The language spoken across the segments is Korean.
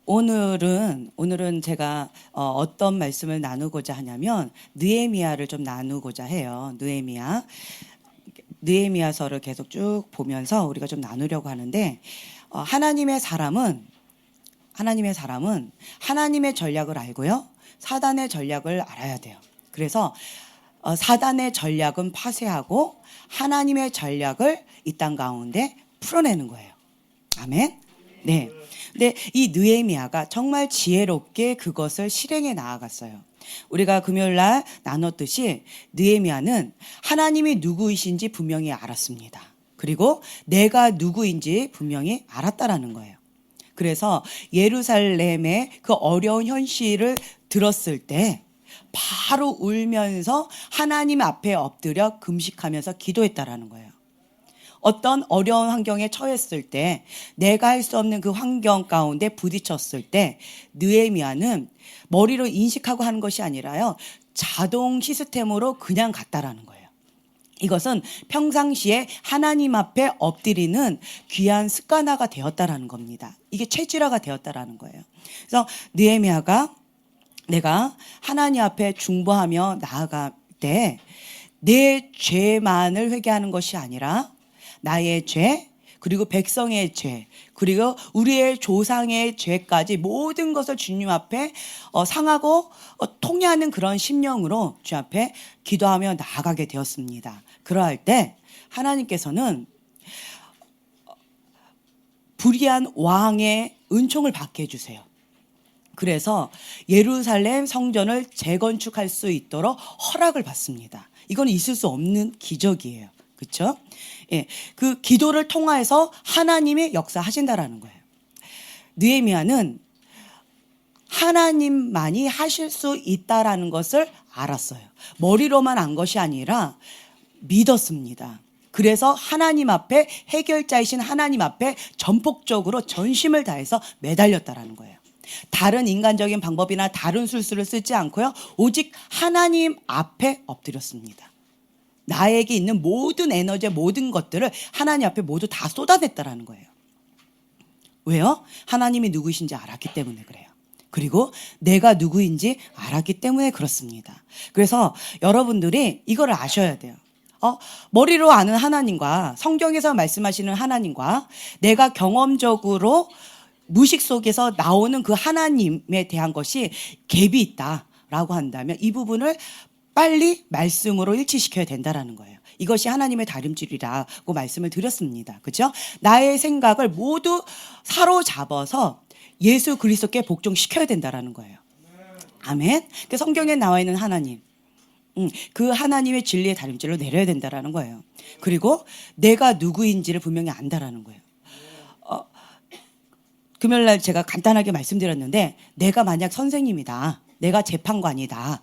오늘은 제가 어떤 말씀을 나누고자 하냐면 느헤미야를 좀 나누고자 해요. 느헤미야서를 계속 쭉 보면서 우리가 좀 나누려고 하는데 하나님의 사람은 하나님의 전략을 알고요. 사단의 전략을 알아야 돼요. 그래서 사단의 전략은 파쇄하고 하나님의 전략을 이 땅 가운데 풀어내는 거예요. 아멘. 네. 근데 이 느헤미야가 정말 지혜롭게 그것을 실행해 나아갔어요. 우리가 금요일 날 나눴듯이 느헤미야는 하나님이 누구이신지 분명히 알았습니다. 그리고 내가 누구인지 분명히 알았다라는 거예요. 그래서 예루살렘의 그 어려운 현실을 들었을 때 바로 울면서 하나님 앞에 엎드려 금식하면서 기도했다라는 거예요. 어떤 어려운 환경에 처했을 때 내가 할 수 없는 그 환경 가운데 부딪혔을 때 느헤미야는 머리로 인식하고 하는 것이 아니라요. 자동 시스템으로 그냥 갔다라는 거예요. 이것은 평상시에 하나님 앞에 엎드리는 귀한 습관화가 되었다라는 겁니다. 이게 체질화가 되었다라는 거예요. 그래서 느헤미야가 내가 하나님 앞에 중보하며 나아갈 때 내 죄만을 회개하는 것이 아니라 나의 죄, 그리고 백성의 죄, 그리고 우리의 조상의 죄까지 모든 것을 주님 앞에 상하고 통회하는 그런 심령으로 주님 앞에 기도하며 나아가게 되었습니다. 그러할 때 하나님께서는 불의한 왕의 은총을 받게 해주세요. 그래서 예루살렘 성전을 재건축할 수 있도록 허락을 받습니다. 이건 있을 수 없는 기적이에요. 그렇죠? 예, 그 기도를 통해서 하나님이 역사하신다라는 거예요. 느헤미야는 하나님만이 하실 수 있다라는 것을 알았어요. 머리로만 안 것이 아니라 믿었습니다. 그래서 하나님 앞에 해결자이신 하나님 앞에 전폭적으로 전심을 다해서 매달렸다라는 거예요. 다른 인간적인 방법이나 다른 술수를 쓰지 않고요. 오직 하나님 앞에 엎드렸습니다. 나에게 있는 모든 에너지, 모든 것들을 하나님 앞에 모두 다 쏟아냈다라는 거예요. 왜요? 하나님이 누구이신지 알았기 때문에 그래요. 그리고 내가 누구인지 알았기 때문에 그렇습니다. 그래서 여러분들이 이걸 아셔야 돼요. 머리로 아는 하나님과 성경에서 말씀하시는 하나님과 내가 경험적으로 무식 속에서 나오는 그 하나님에 대한 것이 갭이 있다라고 한다면 이 부분을 빨리 말씀으로 일치시켜야 된다라는 거예요. 이것이 하나님의 다림질이라고 말씀을 드렸습니다. 그렇죠? 나의 생각을 모두 사로잡아서 예수 그리스도께 복종시켜야 된다라는 거예요. 아멘. 그 성경에 나와 있는 하나님, 그 하나님의 진리의 다림질로 내려야 된다라는 거예요. 그리고 내가 누구인지를 분명히 안다라는 거예요. 금요일날 제가 간단하게 말씀드렸는데 내가 만약 선생님이다, 내가 재판관이다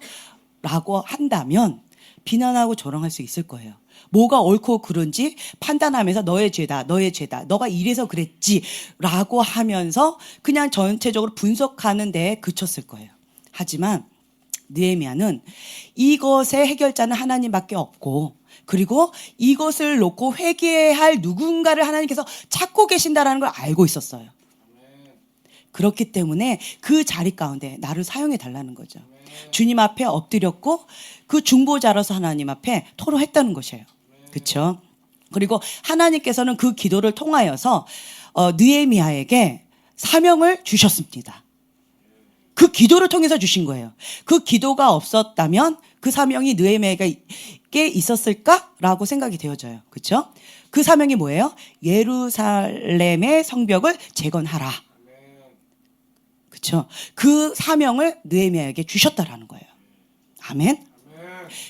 라고 한다면 비난하고 조롱할 수 있을 거예요. 뭐가 옳고 그른지 판단하면서 너의 죄다, 너가 이래서 그랬지 라고 하면서 그냥 전체적으로 분석하는 데에 그쳤을 거예요. 하지만 느헤미야는 이것의 해결자는 하나님밖에 없고 그리고 이것을 놓고 회개할 누군가를 하나님께서 찾고 계신다는 걸 알고 있었어요. 그렇기 때문에 그 자리 가운데 나를 사용해 달라는 거죠. 주님 앞에 엎드렸고 그 중보자로서 하나님 앞에 토로했다는 것이에요. 그렇죠? 그리고 하나님께서는 그 기도를 통하여서 느헤미야에게 사명을 주셨습니다. 그 기도를 통해서 주신 거예요. 그 기도가 없었다면 그 사명이 느헤미야에게 있었을까라고 생각이 되어져요. 그렇죠? 그 사명이 뭐예요? 예루살렘의 성벽을 재건하라. 그렇죠? 그 사명을 느헤미야에게 주셨다라는 거예요. 아멘.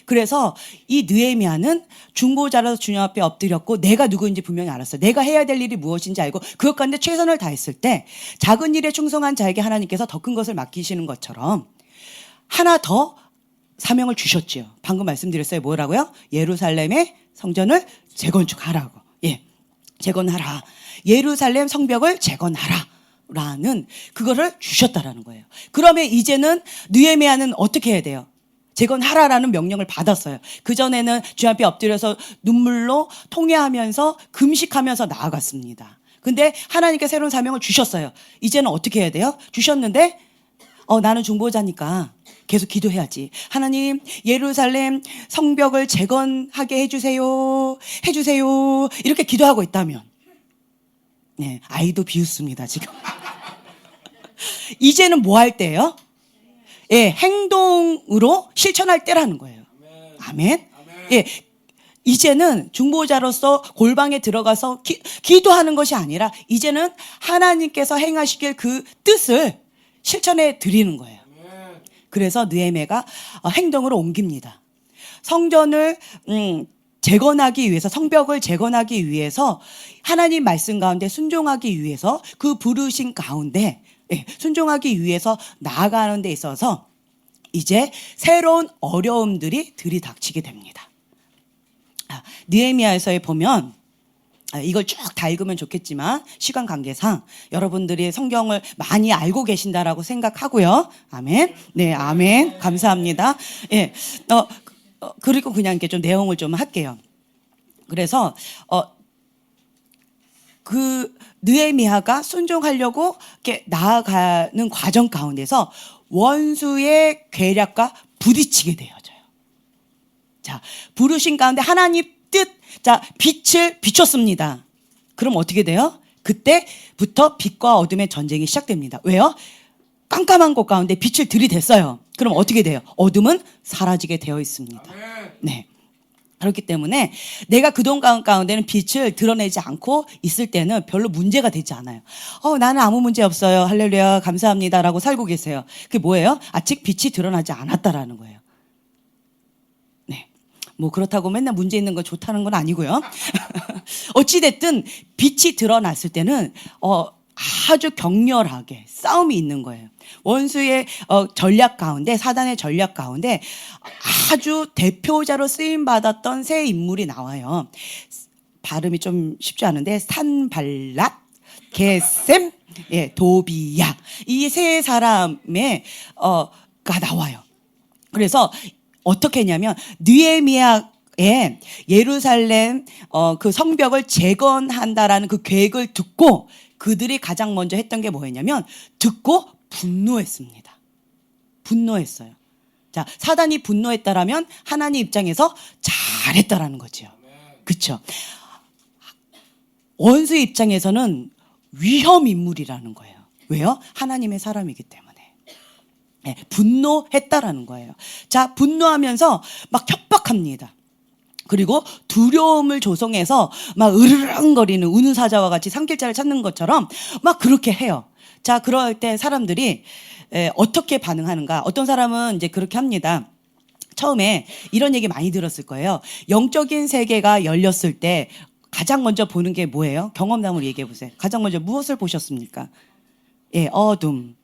그래서 이 느헤미야는 중보자라서 주님 앞에 엎드렸고 내가 누구인지 분명히 알았어요. 내가 해야 될 일이 무엇인지 알고 그것 가운데 최선을 다했을 때 작은 일에 충성한 자에게 하나님께서 더 큰 것을 맡기시는 것처럼 하나 더 사명을 주셨지요. 방금 말씀드렸어요. 뭐라고요? 예루살렘의 성전을 재건축하라고. 예, 재건하라. 예루살렘 성벽을 재건하라. 라는 그거를 주셨다라는 거예요. 그러면 이제는 느헤미야는 어떻게 해야 돼요? 재건하라라는 명령을 받았어요. 그전에는 주 앞에 엎드려서 눈물로 통회하면서 금식하면서 나아갔습니다. 근데 하나님께 새로운 사명을 주셨어요. 이제는 어떻게 해야 돼요? 주셨는데 나는 중보자니까 계속 기도해야지. 하나님, 예루살렘 성벽을 재건하게 해주세요. 해주세요. 이렇게 기도하고 있다면, 네, 아이도 비웃습니다, 지금. 이제는 뭐 할 때예요? 예, 행동으로 실천할 때라는 거예요. 아멘. 예, 이제는 중보자로서 골방에 들어가서 기도하는 것이 아니라 이제는 하나님께서 행하시길 그 뜻을 실천해 드리는 거예요. 그래서 느헤미야가 행동으로 옮깁니다. 성전을 재건하기 위해서, 성벽을 재건하기 위해서 하나님 말씀 가운데 순종하기 위해서 그 부르신 가운데 순종하기 위해서 나아가는 데 있어서 이제 새로운 어려움들이 들이닥치게 됩니다. 느헤미야에서에 보면 이걸 쭉 다 읽으면 좋겠지만 시간 관계상 여러분들이 성경을 많이 알고 계신다라고 생각하고요. 아멘. 네, 아멘. 감사합니다. 예, 그리고 그냥 이렇게 좀 내용을 좀 할게요. 그래서 그 느헤미야가 순종하려고 이렇게 나아가는 과정 가운데서 원수의 괴략과 부딪히게 되어져요. 자, 부르신 가운데 하나님 뜻, 자, 빛을 비췄습니다. 그럼 어떻게 돼요? 그때부터 빛과 어둠의 전쟁이 시작됩니다. 왜요? 깜깜한 곳 가운데 빛을 들이댔어요. 그럼 어떻게 돼요? 어둠은 사라지게 되어 있습니다. 네. 그렇기 때문에 내가 그동안 가운데는 빛을 드러내지 않고 있을 때는 별로 문제가 되지 않아요. 나는 아무 문제 없어요. 할렐루야, 감사합니다라고 살고 계세요. 그게 뭐예요? 아직 빛이 드러나지 않았다라는 거예요. 네. 뭐 그렇다고 맨날 문제 있는 거 좋다는 건 아니고요. 어찌됐든 빛이 드러났을 때는 아주 격렬하게 싸움이 있는 거예요. 원수의 전략 가운데, 사단의 전략 가운데 아주 대표자로 쓰임받았던 세 인물이 나와요. 발음이 좀 쉽지 않은데 산발랏, 게셈, 예, 도비야, 이 세 사람의 가 나와요. 그래서 어떻게 했냐면 느헤미야의 예루살렘 그 성벽을 재건한다라는 그 계획을 듣고 그들이 가장 먼저 했던 게 뭐였냐면 듣고 분노했습니다. 분노했어요. 자, 사단이 분노했다라면 하나님 입장에서 잘했다라는 거죠. 그렇죠? 원수의 입장에서는 위험 인물이라는 거예요. 왜요? 하나님의 사람이기 때문에. 네, 분노했다라는 거예요. 자, 분노하면서 막 협박합니다. 그리고 두려움을 조성해서 막 으르렁거리는 우는 사자와 같이 산길자를 찾는 것처럼 막 그렇게 해요. 자, 그럴 때 사람들이 어떻게 반응하는가? 어떤 사람은 이제 그렇게 합니다. 처음에 이런 얘기 많이 들었을 거예요. 영적인 세계가 열렸을 때 가장 먼저 보는 게 뭐예요? 경험담을 얘기해 보세요. 가장 먼저 무엇을 보셨습니까? 예, 어둠.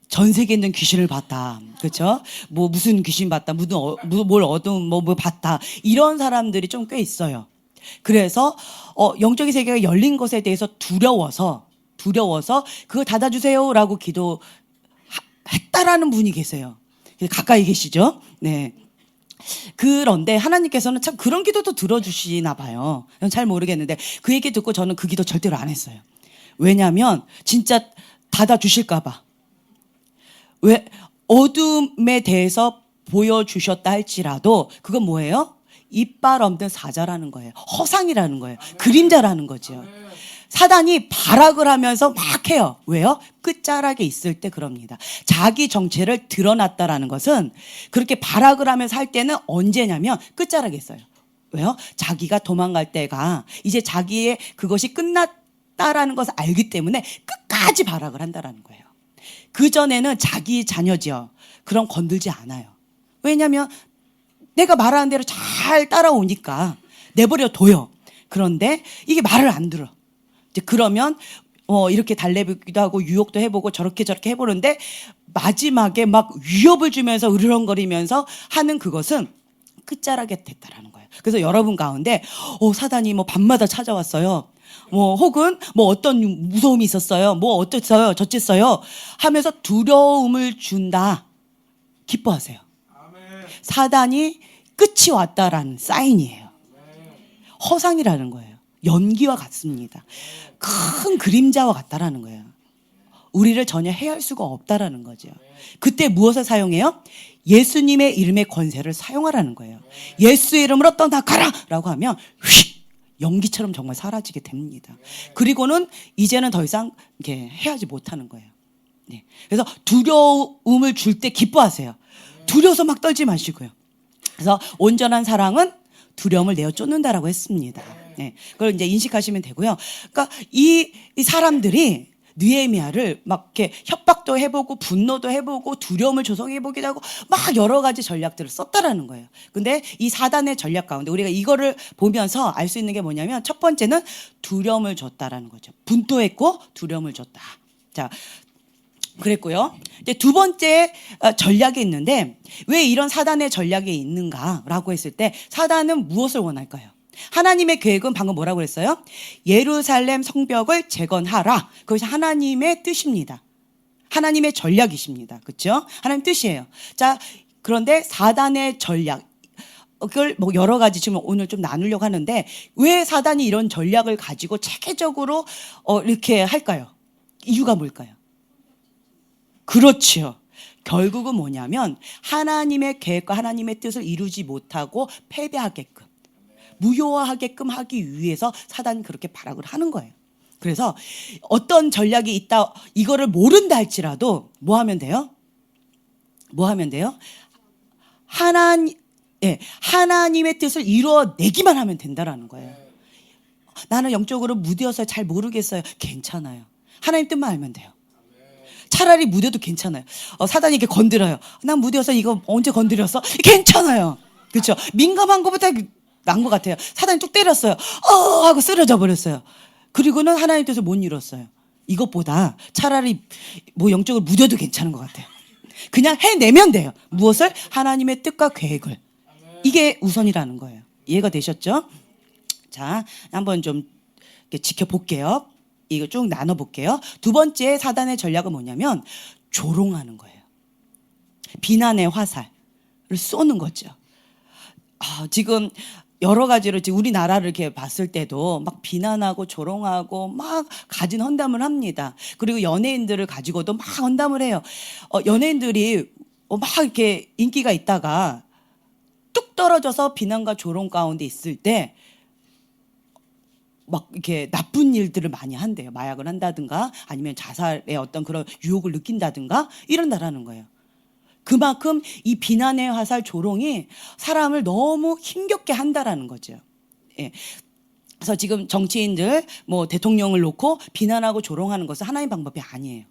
전 세계에 있는 귀신을 봤다. 그렇죠? 무슨 귀신 봤다. 뭘 어둠 뭐 봤다. 이런 사람들이 좀 꽤 있어요. 그래서 영적인 세계가 열린 것에 대해서 두려워서 그거 닫아주세요라고 기도했다라는 분이 계세요. 가까이 계시죠? 네. 그런데 하나님께서는 참 그런 기도도 들어주시나 봐요. 잘 모르겠는데 그 얘기 듣고 저는 그 기도 절대로 안 했어요. 왜냐하면 진짜 닫아주실까 봐. 왜? 어둠에 대해서 보여주셨다 할지라도 그건 뭐예요? 이빨 없는 사자라는 거예요. 허상이라는 거예요. 그림자라는 거죠. 사단이 발악을 하면서 막 해요. 왜요? 끝자락에 있을 때 그럽니다. 자기 정체를 드러났다라는 것은 그렇게 발악을 하면서 할 때는 언제냐면 끝자락에 있어요. 왜요? 자기가 도망갈 때가 이제 자기의 그것이 끝났다라는 것을 알기 때문에 끝까지 발악을 한다라는 거예요. 그전에는 자기 자녀죠. 그럼 건들지 않아요. 왜냐하면 내가 말하는 대로 잘 따라오니까 내버려 둬요. 그런데 이게 말을 안 들어. 이제 그러면 이렇게 달래기도 하고 유혹도 해보고 저렇게 해보는데 마지막에 막 위협을 주면서 으르렁거리면서 하는 그것은 끝자락에 됐다라는 거예요. 그래서 여러분 가운데 사단이 밤마다 찾아왔어요. 혹은 어떤 무서움이 있었어요. 어땠어요. 저쨌어요. 하면서 두려움을 준다. 기뻐하세요. 사단이 끝이 왔다라는 사인이에요. 허상이라는 거예요. 연기와 같습니다. 큰 그림자와 같다라는 거예요. 우리를 전혀 해할 수가 없다라는 거죠. 그때 무엇을 사용해요? 예수님의 이름의 권세를 사용하라는 거예요. 예수의 이름으로 떠나가라! 라고 하면 휙! 연기처럼 정말 사라지게 됩니다. 그리고는 이제는 더 이상 이렇게 해하지 못하는 거예요. 네. 그래서 두려움을 줄 때 기뻐하세요. 두려워서 막 떨지 마시고요. 그래서 온전한 사랑은 두려움을 내어 쫓는다라고 했습니다. 네. 그걸 이제 인식하시면 되고요. 그러니까 이 사람들이 느헤미야를 막 이렇게 협박도 해보고 분노도 해보고 두려움을 조성해보기도 하고 막 여러 가지 전략들을 썼다라는 거예요. 근데 이 사단의 전략 가운데 우리가 이거를 보면서 알 수 있는 게 뭐냐면 첫 번째는 두려움을 줬다라는 거죠. 분노했고 두려움을 줬다. 자, 그랬고요. 이제 두 번째 전략이 있는데 왜 이런 사단의 전략이 있는가라고 했을 때 사단은 무엇을 원할까요? 하나님의 계획은 방금 뭐라고 그랬어요? 예루살렘 성벽을 재건하라. 그것이 하나님의 뜻입니다. 하나님의 전략이십니다. 그렇죠? 하나님 뜻이에요. 자, 그런데 사단의 전략 그걸 뭐 여러 가지 지금 오늘 좀 나누려고 하는데 왜 사단이 이런 전략을 가지고 체계적으로 이렇게 할까요? 이유가 뭘까요? 그렇죠. 결국은 뭐냐면 하나님의 계획과 하나님의 뜻을 이루지 못하고 패배하게끔 무효화하게끔 하기 위해서 사단이 그렇게 발악을 하는 거예요. 그래서 어떤 전략이 있다 이거를 모른다 할지라도 뭐 하면 돼요? 뭐 하면 돼요? 하나님의 뜻을 이루어내기만 하면 된다라는 거예요. 나는 영적으로 무뎌서 잘 모르겠어요. 괜찮아요. 하나님 뜻만 알면 돼요. 차라리 무뎌도 괜찮아요. 사단이 이렇게 건드려요. 난 무뎌서 이거 언제 건드렸어? 괜찮아요. 그렇죠? 민감한 것보다 난 것 같아요. 사단이 뚝 때렸어요. 하고 쓰러져 버렸어요. 그리고는 하나님 뜻을 못 이뤘어요. 이것보다 차라리 뭐 영적으로 무뎌도 괜찮은 것 같아요. 그냥 해내면 돼요. 무엇을? 하나님의 뜻과 계획을. 이게 우선이라는 거예요. 이해가 되셨죠? 자, 한번 좀 지켜볼게요. 이거 쭉 나눠볼게요. 두 번째 사단의 전략은 뭐냐면 조롱하는 거예요. 비난의 화살을 쏘는 거죠. 지금 여러 가지로 지금 우리나라를 이렇게 봤을 때도 막 비난하고 조롱하고 막 가진 헌담을 합니다. 그리고 연예인들을 가지고도 막 헌담을 해요. 연예인들이 막 이렇게 인기가 있다가 뚝 떨어져서 비난과 조롱 가운데 있을 때 막 이렇게 나쁜 일들을 많이 한대요. 마약을 한다든가 아니면 자살의 어떤 그런 유혹을 느낀다든가 이런다라는 거예요. 그만큼 이 비난의 화살 조롱이 사람을 너무 힘겹게 한다라는 거죠. 예. 그래서 지금 정치인들 뭐 대통령을 놓고 비난하고 조롱하는 것은 하나님 방법이 아니에요.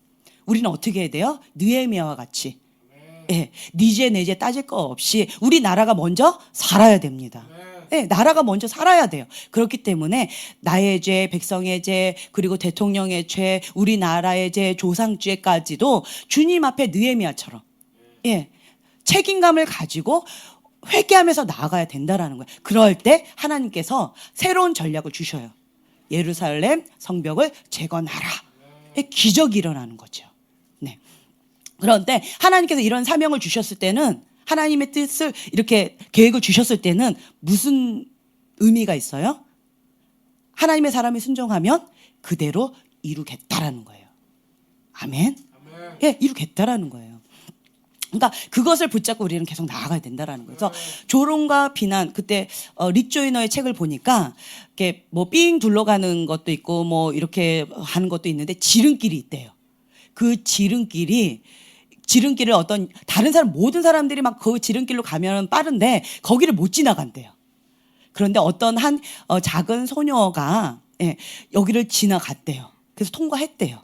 우리는 어떻게 해야 돼요? 느헤미야와 같이. 예. 니제 내제 따질 거 없이 우리나라가 먼저 살아야 됩니다. 네, 나라가 먼저 살아야 돼요. 그렇기 때문에 나의 죄, 백성의 죄, 그리고 대통령의 죄, 우리나라의 죄, 조상죄까지도 주님 앞에 느헤미야처럼 책임감을 가지고 회개하면서 나아가야 된다라는 거예요. 그럴 때 하나님께서 새로운 전략을 주셔요. 예루살렘 성벽을 재건하라. 기적이 일어나는 거죠. 네. 그런데 하나님께서 이런 사명을 주셨을 때는 하나님의 뜻을 이렇게 계획을 주셨을 때는 무슨 의미가 있어요? 하나님의 사람이 순종하면 그대로 이루겠다라는 거예요. 아멘? 예, 이루겠다라는 거예요. 그러니까 그것을 붙잡고 우리는 계속 나아가야 된다라는 거예요. 그래서 조롱과 비난, 그때 릭 조이너의 책을 보니까 이렇게 뭐 삥 둘러가는 것도 있고 뭐 이렇게 하는 것도 있는데 지름길이 있대요. 그 지름길을 어떤 다른 사람 모든 사람들이 막 그 지름길로 가면 빠른데 거기를 못 지나간대요. 그런데 어떤 한 작은 소녀가 여기를 지나갔대요. 그래서 통과했대요.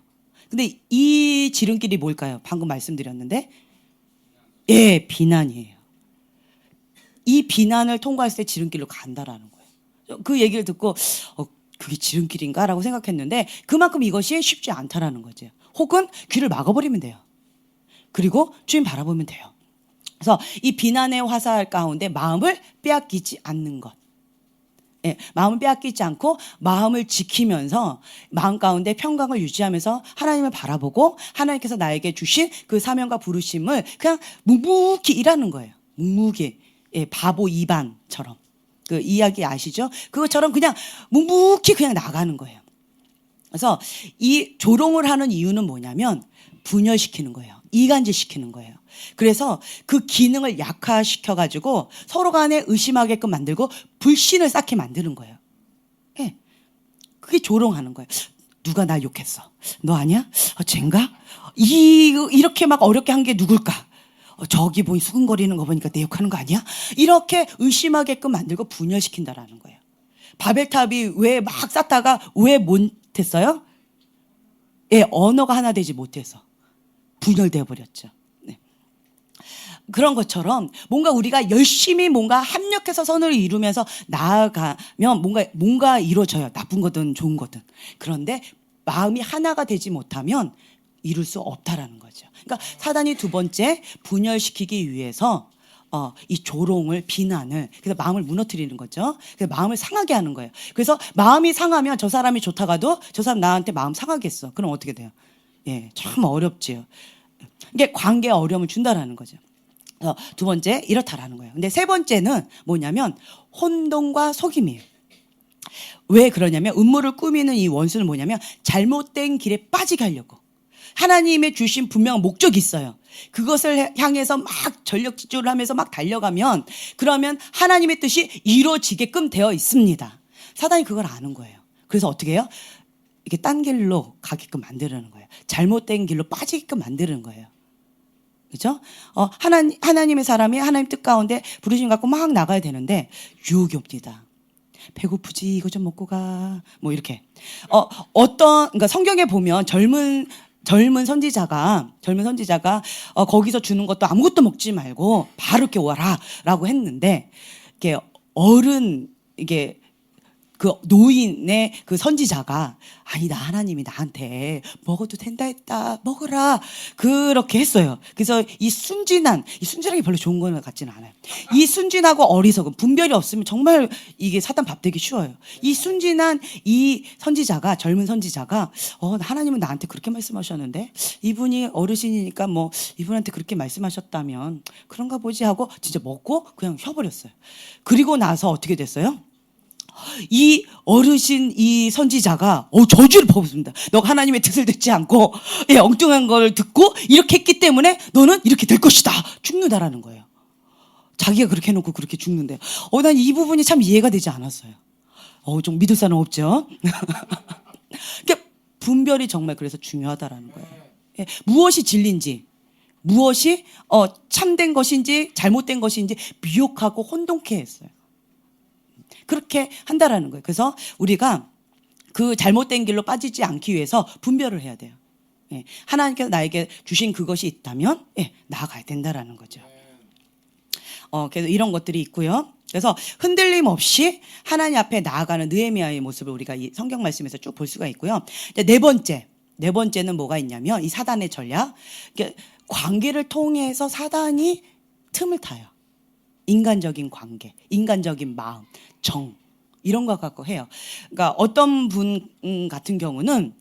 근데 이 지름길이 뭘까요? 방금 말씀드렸는데 비난이에요. 이 비난을 통과했을 때 지름길로 간다라는 거예요. 그 얘기를 듣고 그게 지름길인가라고 생각했는데 그만큼 이것이 쉽지 않다라는 거죠. 혹은 귀를 막아버리면 돼요. 그리고 주님 바라보면 돼요. 그래서 이 비난의 화살 가운데 마음을 빼앗기지 않는 것. 마음을 빼앗기지 않고 마음을 지키면서 마음 가운데 평강을 유지하면서 하나님을 바라보고 하나님께서 나에게 주신 그 사명과 부르심을 그냥 묵묵히 일하는 거예요. 묵묵히 바보 이반처럼 그 이야기 아시죠? 그것처럼 그냥 묵묵히 그냥 나가는 거예요. 그래서 이 조롱을 하는 이유는 뭐냐면 분열시키는 거예요. 이간질시키는 거예요. 그래서 그 기능을 약화시켜가지고 서로 간에 의심하게끔 만들고 불신을 쌓게 만드는 거예요. 예. 그게 조롱하는 거예요. 누가 날 욕했어? 너 아니야? 쟤인가? 이렇게 막 어렵게 한 게 누굴까? 저기 보니 수근거리는 거 보니까 내 욕하는 거 아니야? 이렇게 의심하게끔 만들고 분열시킨다라는 거예요. 바벨탑이 왜 막 쌓다가 왜 못했어요? 예, 언어가 하나 되지 못해서 분열되어 버렸죠. 네. 그런 것처럼 뭔가 우리가 열심히 뭔가 합력해서 선을 이루면서 나아가면 뭔가 이루어져요. 나쁜 거든 좋은 거든. 그런데 마음이 하나가 되지 못하면 이룰 수 없다라는 거죠. 그러니까 사단이 두 번째 분열시키기 위해서 이 조롱을 비난을 그래서 마음을 무너뜨리는 거죠. 그래서 마음을 상하게 하는 거예요. 그래서 마음이 상하면 저 사람이 좋다가도 저 사람 나한테 마음 상하겠어. 그럼 어떻게 돼요? 예, 참 어렵지요. 이게 관계에 어려움을 준다라는 거죠. 두 번째 이렇다라는 거예요. 근데 세 번째는 뭐냐면 혼동과 속임이에요. 왜 그러냐면 음모를 꾸미는 이 원수는 뭐냐면 잘못된 길에 빠지게 하려고. 하나님의 주신 분명한 목적이 있어요. 그것을 향해서 막 전력 질주를 하면서 막 달려가면 그러면 하나님의 뜻이 이루어지게끔 되어 있습니다. 사단이 그걸 아는 거예요. 그래서 어떻게 해요? 이렇게 딴 길로 가게끔 만드는 거예요. 잘못된 길로 빠지게끔 만드는 거예요. 그죠? 하나님의 사람이 하나님 뜻 가운데 부르심 갖고 막 나가야 되는데 유혹이 옵니다. 배고프지? 이거 좀 먹고 가. 뭐 이렇게. 그러니까 성경에 보면 젊은 선지자가 거기서 주는 것도 아무것도 먹지 말고 바로 이렇게 와라라고 했는데 이게 그 노인의 그 선지자가 아니다 하나님이 나한테 먹어도 된다 했다 먹으라 그렇게 했어요. 그래서 이 순진하게 별로 좋은 거 같지는 않아요. 이 순진하고 어리석은 분별이 없으면 정말 이게 사단 밥 되기 쉬워요. 이 순진한 이 선지자가 젊은 선지자가 하나님은 나한테 그렇게 말씀하셨는데 이분이 어르신이니까 뭐 이분한테 그렇게 말씀하셨다면 그런가 보지 하고 진짜 먹고 그냥 쉬어버렸어요. 그리고 나서 어떻게 됐어요? 이 어르신 이 선지자가 저주를 퍼붓습니다. 너가 하나님의 뜻을 듣지 않고 엉뚱한 걸 듣고 이렇게 했기 때문에 너는 이렇게 될 것이다. 죽는다라는 거예요. 자기가 그렇게 해놓고 그렇게 죽는데 난 이 부분이 참 이해가 되지 않았어요. 좀 믿을 사람 없죠. 그러니까 분별이 정말 그래서 중요하다라는 거예요. 무엇이 진리인지 무엇이 참된 것인지 잘못된 것인지 미혹하고 혼동케 했어요. 그렇게 한다라는 거예요. 그래서 우리가 그 잘못된 길로 빠지지 않기 위해서 분별을 해야 돼요. 하나님께서 나에게 주신 그것이 있다면 나아가야 된다라는 거죠. 그래서 이런 것들이 있고요. 그래서 흔들림 없이 하나님 앞에 나아가는 느헤미야의 모습을 우리가 이 성경 말씀에서 쭉 볼 수가 있고요. 네 번째는 뭐가 있냐면 이 사단의 전략. 관계를 통해서 사단이 틈을 타요. 인간적인 관계, 인간적인 마음, 정 이런 거 갖고 해요. 그러니까 어떤 분 같은 경우는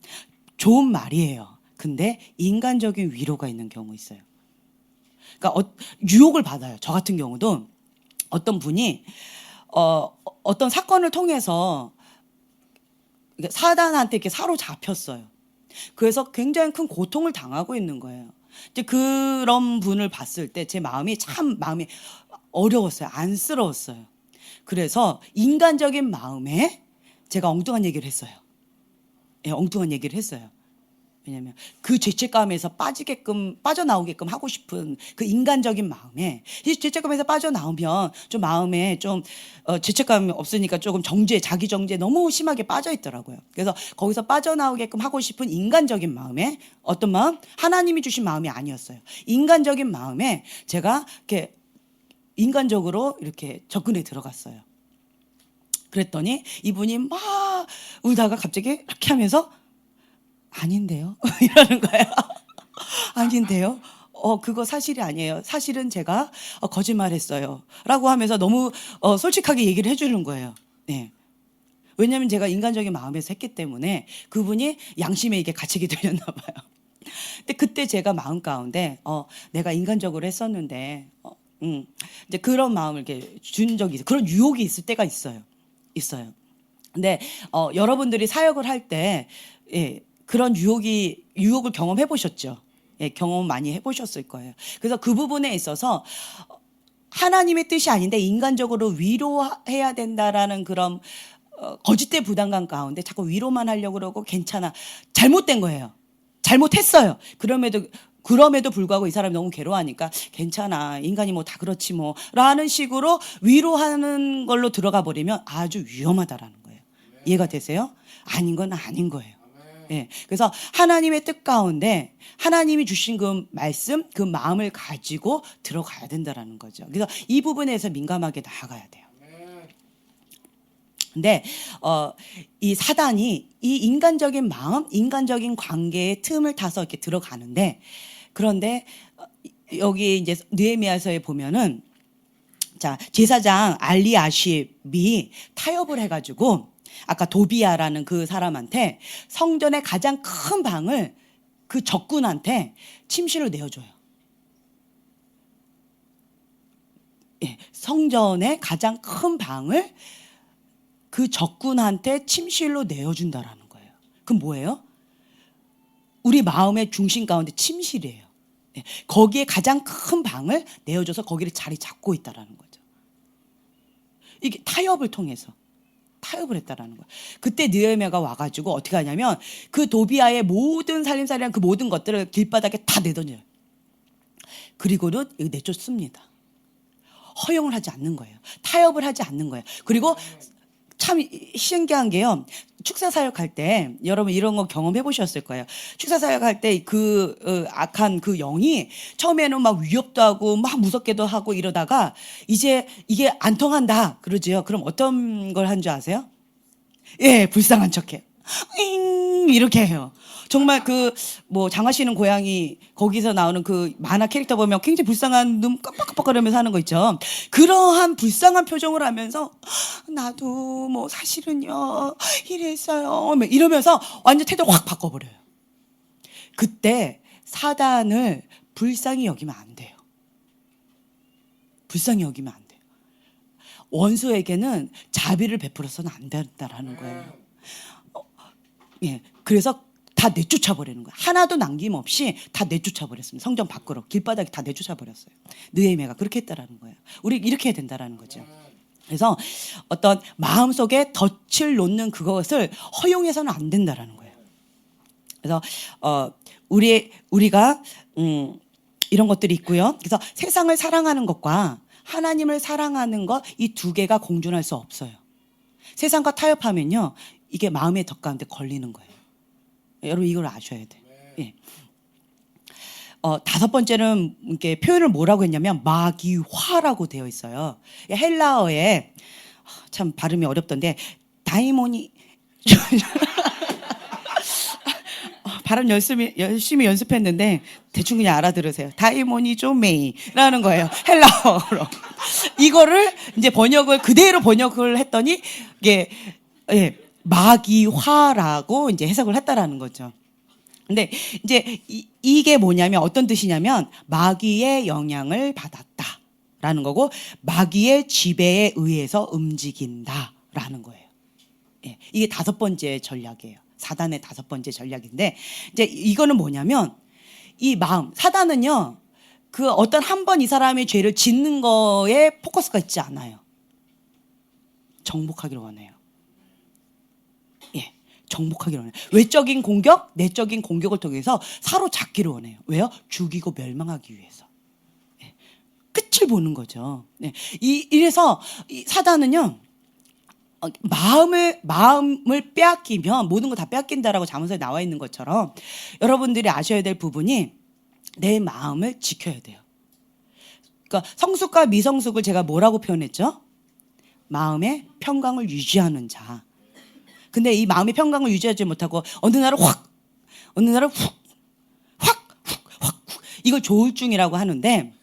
좋은 말이에요. 근데 인간적인 위로가 있는 경우 있어요. 그러니까 유혹을 받아요. 저 같은 경우도 어떤 분이 어떤 사건을 통해서 사단한테 이렇게 사로잡혔어요. 그래서 굉장히 큰 고통을 당하고 있는 거예요. 이제 그런 분을 봤을 때 제 마음이 어려웠어요. 안쓰러웠어요. 그래서 인간적인 마음에 제가 엉뚱한 얘기를 했어요. 엉뚱한 얘기를 했어요. 왜냐하면 그 죄책감에서 빠져나오게끔 하고 싶은 그 인간적인 마음에 이 죄책감에서 빠져나오면 좀 마음에 좀 죄책감이 없으니까 조금 자기 정죄에 너무 심하게 빠져 있더라고요. 그래서 거기서 빠져나오게끔 하고 싶은 인간적인 마음에 어떤 마음? 하나님이 주신 마음이 아니었어요. 인간적인 마음에 제가 이렇게 인간적으로 이렇게 접근해 들어갔어요. 그랬더니 이분이 막 울다가 갑자기 이렇게 하면서 아닌데요? 이러는 거예요. 아닌데요? 그거 사실이 아니에요. 사실은 제가 거짓말했어요. 라고 하면서 너무 솔직하게 얘기를 해주는 거예요. 네. 왜냐하면 제가 인간적인 마음에서 했기 때문에 그분이 양심에 이게 갇히게 되었나 봐요. 근데 그때 제가 마음 가운데 내가 인간적으로 했었는데 이제 그런 마음을 이렇게 준 적이 있어요. 그런 유혹이 있을 때가 있어요. 있어요. 근데 여러분들이 사역을 할 때 그런 유혹을 경험해 보셨죠? 예, 경험 많이 해 보셨을 거예요. 그래서 그 부분에 있어서 하나님의 뜻이 아닌데 인간적으로 위로해야 된다라는 그런 거짓된 부담감 가운데 자꾸 위로만 하려고 그러고 괜찮아. 잘못된 거예요. 잘못했어요. 그럼에도 불구하고 이 사람이 너무 괴로워하니까 괜찮아. 인간이 뭐 다 그렇지 뭐. 라는 식으로 위로하는 걸로 들어가 버리면 아주 위험하다라는 거예요. 이해가 되세요? 아닌 건 아닌 거예요. 예. 그래서 하나님의 뜻 가운데 하나님이 주신 그 말씀, 그 마음을 가지고 들어가야 된다라는 거죠. 그래서 이 부분에서 민감하게 나아가야 돼요. 근데 이 사단이 이 인간적인 마음, 인간적인 관계의 틈을 타서 이렇게 들어가는데, 그런데 여기 이제 느헤미야서에 보면은 자, 제사장 알리아십이 타협을 해가지고 아까 도비야라는 그 사람한테 성전의 가장 큰 방을 그 적군한테 침실로 내어줘요. 예, 성전의 가장 큰 방을 그 적군한테 침실로 내어준다라는 거예요. 그럼 뭐예요? 우리 마음의 중심 가운데 침실이에요. 예, 거기에 가장 큰 방을 내어줘서 거기를 자리 잡고 있다라는 거죠. 이게 타협을 통해서 타협을 했다라는 거예요. 그때 느헤미야가 와가지고 어떻게 하냐면 그 도비야의 모든 살림살이랑 그 모든 것들을 길바닥에 다 내던져요. 그리고는 내쫓습니다. 허용을 하지 않는 거예요. 타협을 하지 않는 거예요. 그리고 참 신기한 게요. 축사 사역할 때 여러분 이런 거 경험해 보셨을 거예요. 축사 사역할 때 그 악한 그 영이 처음에는 막 위협도 하고 막 무섭게도 하고 이러다가 이제 이게 안 통한다 그러지요. 그럼 어떤 걸 한 줄 아세요? 예, 불쌍한 척해요. 이렇게 해요. 정말 뭐 장화씨는 고양이 거기서 나오는 그 만화 캐릭터 보면 굉장히 불쌍한 눈 깜빡깜빡거리면서 하는 거 있죠. 그러한 불쌍한 표정을 하면서 나도 뭐 사실은요 이랬어요 이러면서 완전 태도 확 바꿔버려요. 그때 사단을 불쌍히 여기면 안 돼요. 불쌍히 여기면 안 돼요. 원수에게는 자비를 베풀어서는 안 된다라는 거예요. 예, 그래서 다 내쫓아 버리는 거야. 하나도 남김없이 다 내쫓아 버렸습니다. 성전 밖으로 길바닥에 다 내쫓아 버렸어요. 느헤미야가 그렇게 했다라는 거예요. 우리 이렇게 해야 된다라는 거죠. 그래서 어떤 마음속에 덫을 놓는 그것을 허용해서는 안 된다라는 거예요. 그래서 우리가 이런 것들이 있고요. 그래서 세상을 사랑하는 것과 하나님을 사랑하는 것 이 두 개가 공존할 수 없어요. 세상과 타협하면요. 이게 마음의 덫 가운데 걸리는 거예요. 여러분 이걸 아셔야 돼요. 예. 다섯 번째는 이렇게 표현을 뭐라고 했냐면 마귀화라고 되어 있어요. 헬라어에 참 발음이 어렵던데 다이모니 발음 열심히 연습했는데 대충 그냥 알아들으세요. 다이모니조메이라는 거예요. 헬라어로. 이거를 이제 그대로 번역을 했더니 이게 마귀화라고 이제 해석을 했다라는 거죠. 근데 이제 이게 뭐냐면 어떤 뜻이냐면 마귀의 영향을 받았다라는 거고 마귀의 지배에 의해서 움직인다라는 거예요. 예, 이게 다섯 번째 전략이에요. 사단의 다섯 번째 전략인데 이제 이거는 뭐냐면 이 마음 사단은요 그 어떤 한 번 이 사람의 죄를 짓는 거에 포커스가 있지 않아요. 정복하기를 원해요. 예, 정복하기를 원해요. 외적인 공격, 내적인 공격을 통해서 사로잡기를 원해요. 왜요? 죽이고 멸망하기 위해서. 예, 끝을 보는 거죠. 예, 이래서 이 사단은요. 마음을 빼앗기면 모든 거 다 빼앗긴다라고 잠언서에 나와 있는 것처럼 여러분들이 아셔야 될 부분이 내 마음을 지켜야 돼요. 그러니까 성숙과 미성숙을 제가 뭐라고 표현했죠? 마음의 평강을 유지하는 자. 근데 이 마음의 평강을 유지하지 못하고 어느 날은 확 이걸 조울증이라고 하는데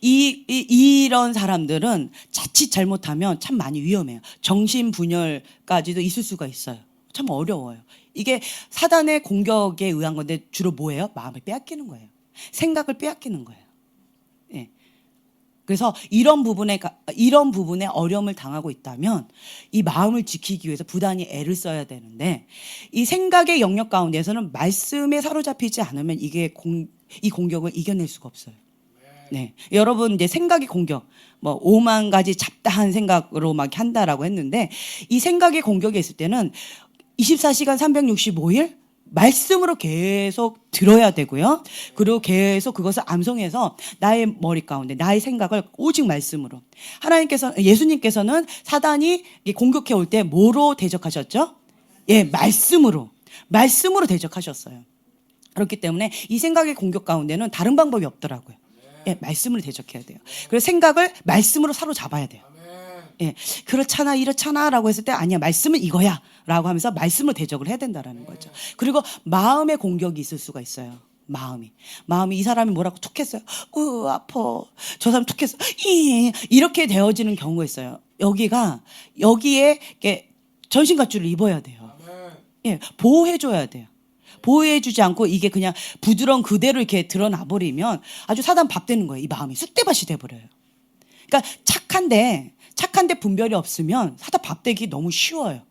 이런 사람들은 자칫 잘못하면 참 많이 위험해요. 정신분열까지도 있을 수가 있어요. 참 어려워요. 이게 사단의 공격에 의한 건데 주로 뭐예요? 마음을 빼앗기는 거예요. 생각을 빼앗기는 거예요. 예. 그래서 이런 부분에 어려움을 당하고 있다면 이 마음을 지키기 위해서 부단히 애를 써야 되는데, 이 생각의 영역 가운데서는 말씀에 사로잡히지 않으면 이 공격을 이겨낼 수가 없어요. 네. 여러분 이제 생각의 공격, 뭐 5만 가지 잡다한 생각으로 막 한다라고 했는데, 이 생각의 공격이 있을 때는 24시간 365일 말씀으로 계속 들어야 되고요. 그리고 계속 그것을 암송해서 나의 머리 가운데 나의 생각을 오직 말씀으로. 예수님께서는 사단이 공격해 올 때 뭐로 대적하셨죠? 예, 말씀으로 대적하셨어요. 그렇기 때문에 이 생각의 공격 가운데는 다른 방법이 없더라고요. 예, 말씀을 대적해야 돼요. 그래서 생각을 말씀으로 사로잡아야 돼요. 예, 그렇잖아, 이렇잖아 라고 했을 때 아니야, 말씀은 이거야 라고 하면서 말씀으로 대적을 해야 된다는 거죠. 그리고 마음의 공격이 있을 수가 있어요. 마음이 이 사람이 뭐라고 툭 했어요. 아파. 저 사람 툭 했어. 이렇게 되어지는 경우가 있어요. 여기에 전신갑주를 입어야 돼요. 예, 보호해줘야 돼요. 보호해주지 않고 이게 그냥 부드러운 그대로 이렇게 드러나 버리면 아주 사단 밥 되는 거예요. 이 마음이 쑥대밭이 돼버려요. 그러니까 착한데 분별이 없으면 사단 밥 되기 너무 쉬워요.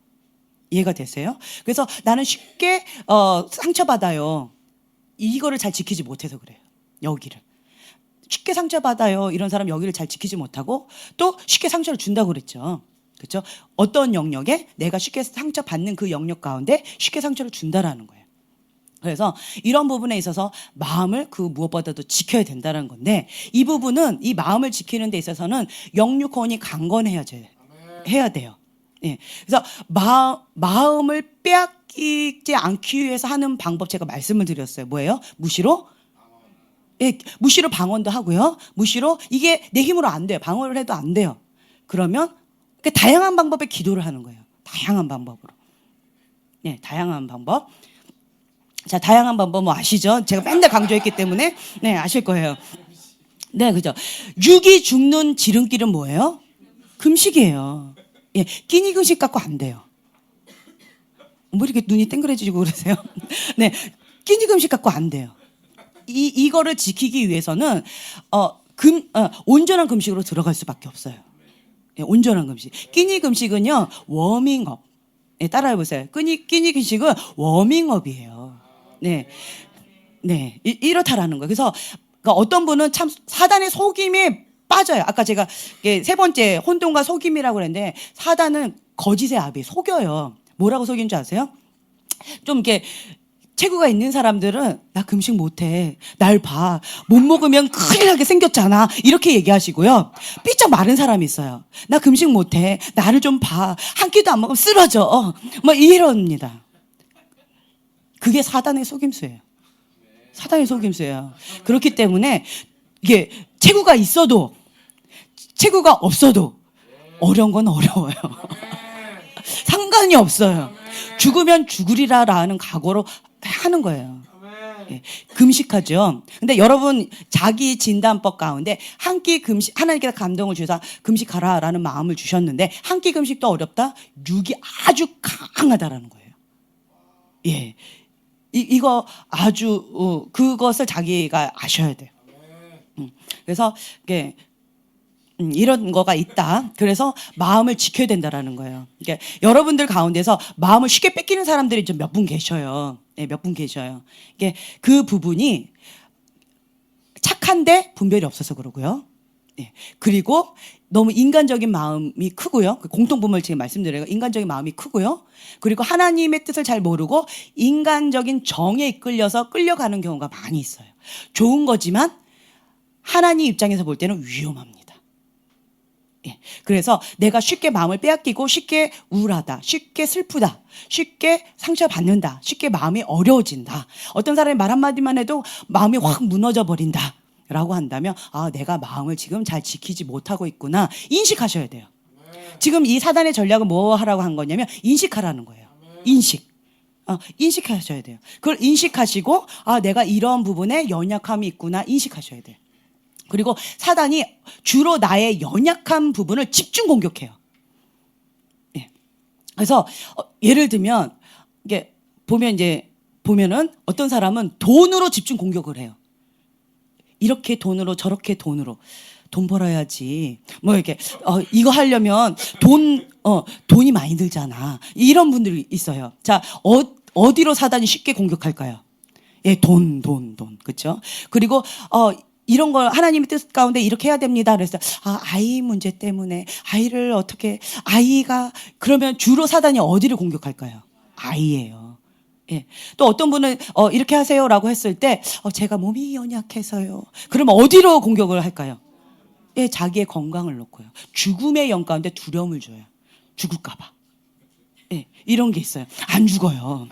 이해가 되세요? 그래서 나는 쉽게 상처받아요. 이거를 잘 지키지 못해서 그래요. 여기를 쉽게 상처받아요. 이런 사람 여기를 잘 지키지 못하고 또 쉽게 상처를 준다고 그랬죠. 그렇죠? 어떤 영역에 내가 쉽게 상처받는 그 영역 가운데 쉽게 상처를 준다라는 거예요. 그래서 이런 부분에 있어서 마음을 그 무엇보다도 지켜야 된다는 건데, 이 부분은 이 마음을 지키는 데 있어서는 영육혼이 강건해야 돼요. 예. 그래서 마음을 빼앗기지 않기 위해서 하는 방법 제가 말씀을 드렸어요. 뭐예요? 무시로? 예, 무시로 방언도 하고요. 무시로 이게 내 힘으로 안 돼요. 방언을 해도 안 돼요. 그러면 다양한 방법의 기도를 하는 거예요. 다양한 방법으로. 예, 다양한 방법. 자, 다양한 방법 뭐 아시죠? 제가 맨날 강조했기 때문에 네, 아실 거예요. 네, 그죠. 육이 죽는 지름길은 뭐예요? 금식이에요. 예, 끼니 금식 갖고 안 돼요. 뭐 이렇게 눈이 땡그레지고 그러세요? 네, 끼니 금식 갖고 안 돼요. 이거를 지키기 위해서는 온전한 금식으로 들어갈 수밖에 없어요. 예, 온전한 금식. 끼니 금식은요, 워밍업. 예, 따라해 보세요. 끼니 금식은 워밍업이에요. 네, 이렇다라는 거예요. 그래서 어떤 분은 참 사단의 속임에 빠져요. 아까 제가 세 번째 혼돈과 속임이라고 그랬는데, 사단은 거짓의 아비, 속여요. 뭐라고 속인 줄 아세요? 좀 이렇게 체구가 있는 사람들은 나 금식 못해, 날 봐, 못 먹으면 큰일 나게 생겼잖아, 이렇게 얘기하시고요. 삐쩍 마른 사람이 있어요. 나 금식 못해, 나를 좀 봐, 한 끼도 안 먹으면 쓰러져, 뭐 이럽니다. 그게 사단의 속임수예요. 사단의 속임수예요. 그렇기 때문에 이게 체구가 있어도 체구가 없어도 어려운 건 어려워요. 상관이 없어요. 죽으면 죽으리라라는 각오로 하는 거예요. 예, 금식하죠. 근데 여러분, 자기 진단법 가운데 한 끼 금식, 하나님께서 감동을 주셔서 금식하라라는 마음을 주셨는데, 한 끼 금식도 어렵다? 육이 아주 강하다라는 거예요. 예. 이거 아주 그것을 자기가 아셔야 돼요. 그래서 이런 거가 있다. 그래서 마음을 지켜야 된다라는 거예요. 그러니까 여러분들 가운데서 마음을 쉽게 뺏기는 사람들이 좀 몇 분 계셔요. 네, 몇 분 계셔요. 그 부분이 착한데 분별이 없어서 그러고요. 네. 그리고 너무 인간적인 마음이 크고요. 공통분모를 지금 말씀드려요. 인간적인 마음이 크고요. 그리고 하나님의 뜻을 잘 모르고 인간적인 정에 이끌려서 끌려가는 경우가 많이 있어요. 좋은 거지만 하나님 입장에서 볼 때는 위험합니다. 예. 그래서 내가 쉽게 마음을 빼앗기고 쉽게 우울하다, 쉽게 슬프다, 쉽게 상처받는다, 쉽게 마음이 어려워진다. 어떤 사람이 말 한마디만 해도 마음이 확 무너져 버린다 라고 한다면, 내가 마음을 지금 잘 지키지 못하고 있구나, 인식하셔야 돼요. 지금 이 사단의 전략은 뭐 하라고 한 거냐면 인식하라는 거예요. 인식하셔야 돼요. 그걸 인식하시고, 내가 이런 부분에 연약함이 있구나, 인식하셔야 돼요. 그리고 사단이 주로 나의 연약한 부분을 집중 공격해요. 예. 그래서 예를 들면 이게 보면은 어떤 사람은 돈으로 집중 공격을 해요. 이렇게 돈으로, 저렇게 돈으로. 돈 벌어야지. 뭐 이렇게 이거 하려면 돈이 많이 들잖아. 이런 분들이 있어요. 자, 어디로 사단이 쉽게 공격할까요? 예, 돈. 그렇죠? 그리고 이런 걸 하나님의 뜻 가운데 이렇게 해야 됩니다. 그래서 아이 문제 때문에 아이를 어떻게 아이가 그러면 주로 사단이 어디를 공격할까요? 아이예요. 예. 또 어떤 분은 이렇게 하세요라고 했을 때 제가 몸이 연약해서요. 그러면 어디로 공격을 할까요? 예, 자기의 건강을 놓고요. 죽음의 영 가운데 두려움을 줘요. 죽을까 봐. 예, 이런 게 있어요. 안 죽어요.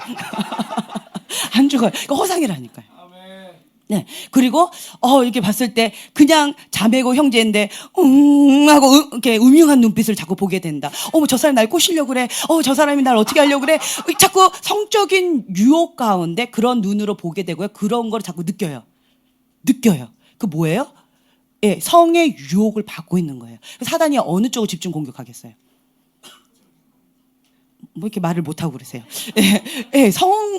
안 죽어요. 그 허상이라니까요. 네. 그리고 이렇게 봤을 때 그냥 자매고 형제인데 하고 이렇게 음흉한 눈빛을 자꾸 보게 된다. 저 사람이 날 꼬시려고 그래. 저 사람이 날 어떻게 하려고 그래. 자꾸 성적인 유혹 가운데 그런 눈으로 보게 되고요. 그런 걸 자꾸 느껴요. 그 뭐예요? 예, 성의 유혹을 받고 있는 거예요. 사단이 어느 쪽을 집중 공격하겠어요? 뭐 이렇게 말을 못하고 그러세요. 예,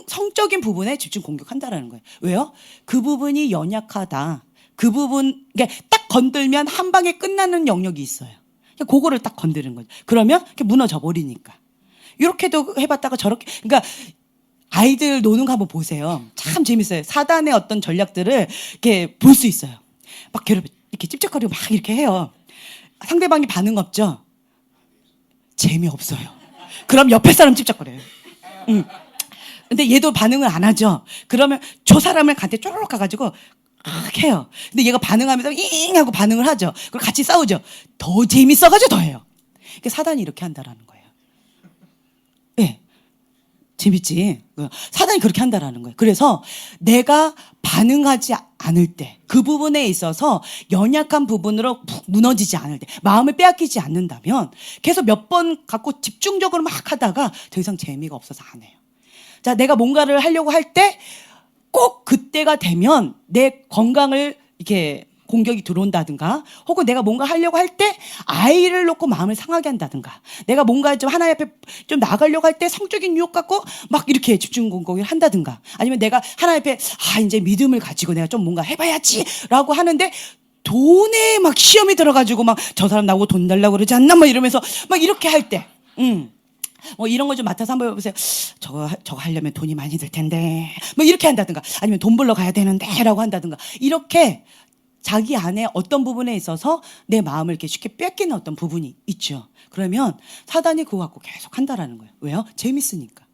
성적인 부분에 집중 공격한다라는 거예요. 왜요? 그 부분이 연약하다. 그 부분, 그러니까 딱 건들면 한 방에 끝나는 영역이 있어요. 그거를 딱 건드는 거죠. 그러면 이렇게 무너져 버리니까. 이렇게도 해봤다가 저렇게, 그러니까 아이들 노는 거 한번 보세요. 참 재밌어요. 사단의 어떤 전략들을 이렇게 볼 수 있어요. 막 이렇게 찝쩍거리고 막 이렇게 해요. 상대방이 반응 없죠? 재미없어요. 그럼 옆에 사람 찝쩍거려요. 근데 얘도 반응을 안 하죠. 그러면 저 사람을 간테 쪼르륵 가가지고 해요. 근데 얘가 반응하면서 잉 하고 반응을 하죠. 그리고 같이 싸우죠. 더 재밌어가지고 더 해요. 그러니까 사단이 이렇게 한다라는 거예요. 예. 네. 재밌지? 사단이 그렇게 한다라는 거예요. 그래서 내가 반응하지 않을 때, 그 부분에 있어서 연약한 부분으로 무너지지 않을 때, 마음을 빼앗기지 않는다면 계속 몇 번 갖고 집중적으로 막 하다가 더 이상 재미가 없어서 안 해요. 자, 내가 뭔가를 하려고 할 때 꼭 그때가 되면 내 건강을 이렇게 공격이 들어온다든가, 혹은 내가 뭔가 하려고 할 때 아이를 놓고 마음을 상하게 한다든가, 내가 뭔가 좀 하나님 앞에 좀 나가려고 할 때 성적인 유혹 갖고 막 이렇게 집중 공격을 한다든가, 아니면 내가 하나님 앞에 이제 믿음을 가지고 내가 좀 뭔가 해봐야지라고 하는데 돈에 막 시험이 들어가지고 막 저 사람 나보고 돈 달라고 그러지 않나 막 이러면서 막 이렇게 할 때, 뭐 이런 거 좀 맡아서 한번 해보세요. 저거 하려면 돈이 많이 들 텐데 뭐 이렇게 한다든가, 아니면 돈 벌러 가야 되는데 라고 한다든가, 이렇게 자기 안에 어떤 부분에 있어서 내 마음을 이렇게 쉽게 뺏기는 어떤 부분이 있죠. 그러면 사단이 그거 갖고 계속 한다라는 거예요. 왜요? 재밌으니까.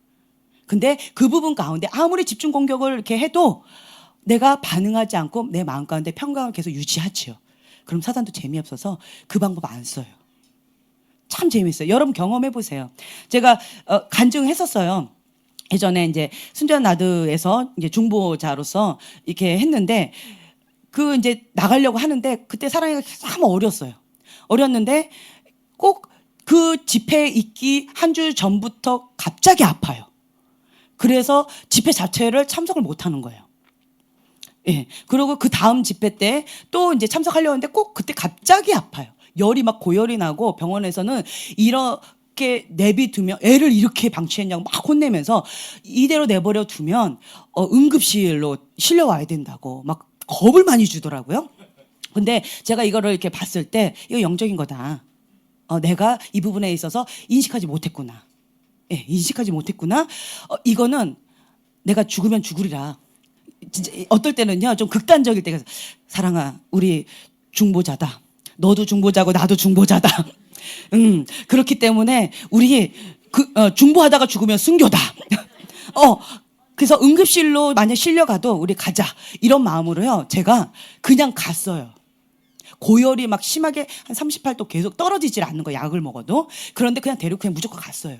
근데 그 부분 가운데 아무리 집중 공격을 이렇게 해도 내가 반응하지 않고 내 마음 가운데 평강을 계속 유지하지요. 그럼 사단도 재미없어서 그 방법 안 써요. 참 재밌어요. 여러분 경험해 보세요. 제가 간증했었어요. 예전에 이제 순전 나드에서 이제 중보자로서 이렇게 했는데, 이제 나가려고 하는데 그때 사랑이가 참 어렸는데 꼭 그 집회에 있기 한 주 전부터 갑자기 아파요. 그래서 집회 자체를 참석을 못 하는 거예요. 예. 그리고 그 다음 집회 때 또 이제 참석하려고 했는데 꼭 그때 갑자기 아파요. 열이 막 고열이 나고 병원에서는 이렇게 내비두면, 애를 이렇게 방치했냐고 막 혼내면서 이대로 내버려 두면 응급실로 실려와야 된다고 막 겁을 많이 주더라고요. 근데 제가 이거를 이렇게 봤을 때 이거 영적인 거다. 내가 이 부분에 있어서 인식하지 못했구나. 예, 인식하지 못했구나. 이거는 내가 죽으면 죽으리라. 진짜 어떨 때는요, 좀 극단적일 때가, 사랑아, 우리 중보자다. 너도 중보자고 나도 중보자다. 그렇기 때문에 우리 중보하다가 죽으면 순교다. 그래서 응급실로 만약 실려가도 우리 가자, 이런 마음으로요 제가 그냥 갔어요. 고열이 막 심하게 한 38도 계속 떨어지질 않는 거, 약을 먹어도. 그런데 그냥 데리고 그냥 무조건 갔어요.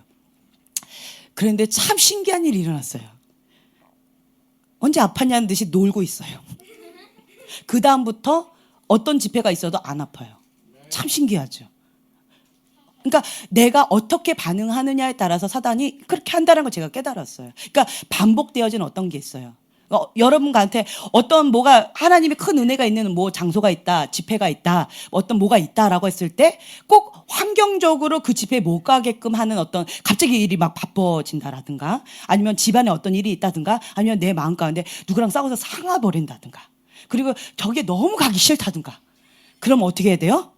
그런데 참 신기한 일이 일어났어요. 언제 아팠냐는 듯이 놀고 있어요. 그 다음부터 어떤 집회가 있어도 안 아파요. 참 신기하죠. 그러니까 내가 어떻게 반응하느냐에 따라서 사단이 그렇게 한다는 걸 제가 깨달았어요. 그러니까 반복되어진 어떤 게 있어요. 여러분한테 어떤 뭐가 하나님의 큰 은혜가 있는 뭐 장소가 있다, 집회가 있다, 어떤 뭐가 있다라고 했을 때 꼭 환경적으로 그 집회에 못 가게끔 하는 어떤 갑자기 일이 막 바빠진다라든가, 아니면 집안에 어떤 일이 있다든가, 아니면 내 마음 가운데 누구랑 싸워서 상해버린다든가, 그리고 저게 너무 가기 싫다든가, 그럼 어떻게 해야 돼요?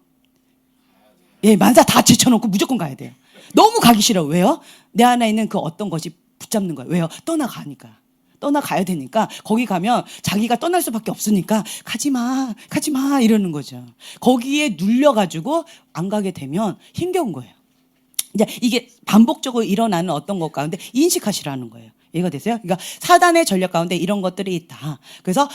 예, 만사 다 제쳐놓고 무조건 가야 돼요. 너무 가기 싫어. 왜요? 내 안에 있는 그 어떤 것이 붙잡는 거예요. 왜요? 떠나가니까. 떠나가야 되니까 거기 가면 자기가 떠날 수밖에 없으니까 가지마, 가지마 이러는 거죠. 거기에 눌려가지고 안 가게 되면 힘겨운 거예요. 이제 이게 반복적으로 일어나는 어떤 것 가운데 인식하시라는 거예요. 이해가 되세요? 그러니까 사단의 전략 가운데 이런 것들이 있다. 그래서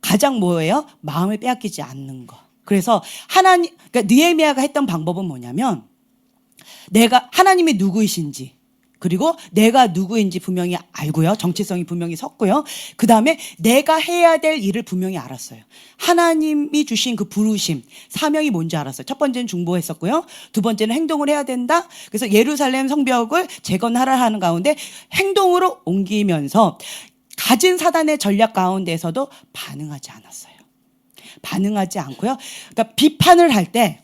가장 뭐예요? 마음을 빼앗기지 않는 거. 그래서 그러니까 느헤미야가 했던 방법은 뭐냐면 내가 하나님이 누구이신지 그리고 내가 누구인지 분명히 알고요. 정체성이 분명히 섰고요. 그 다음에 내가 해야 될 일을 분명히 알았어요. 하나님이 주신 그 부르심, 사명이 뭔지 알았어요. 첫 번째는 중보했었고요. 두 번째는 행동을 해야 된다. 그래서 예루살렘 성벽을 재건하라 하는 가운데 행동으로 옮기면서 가진 사단의 전략 가운데에서도 반응하지 않았어요. 반응하지 않고요. 그러니까 비판을 할 때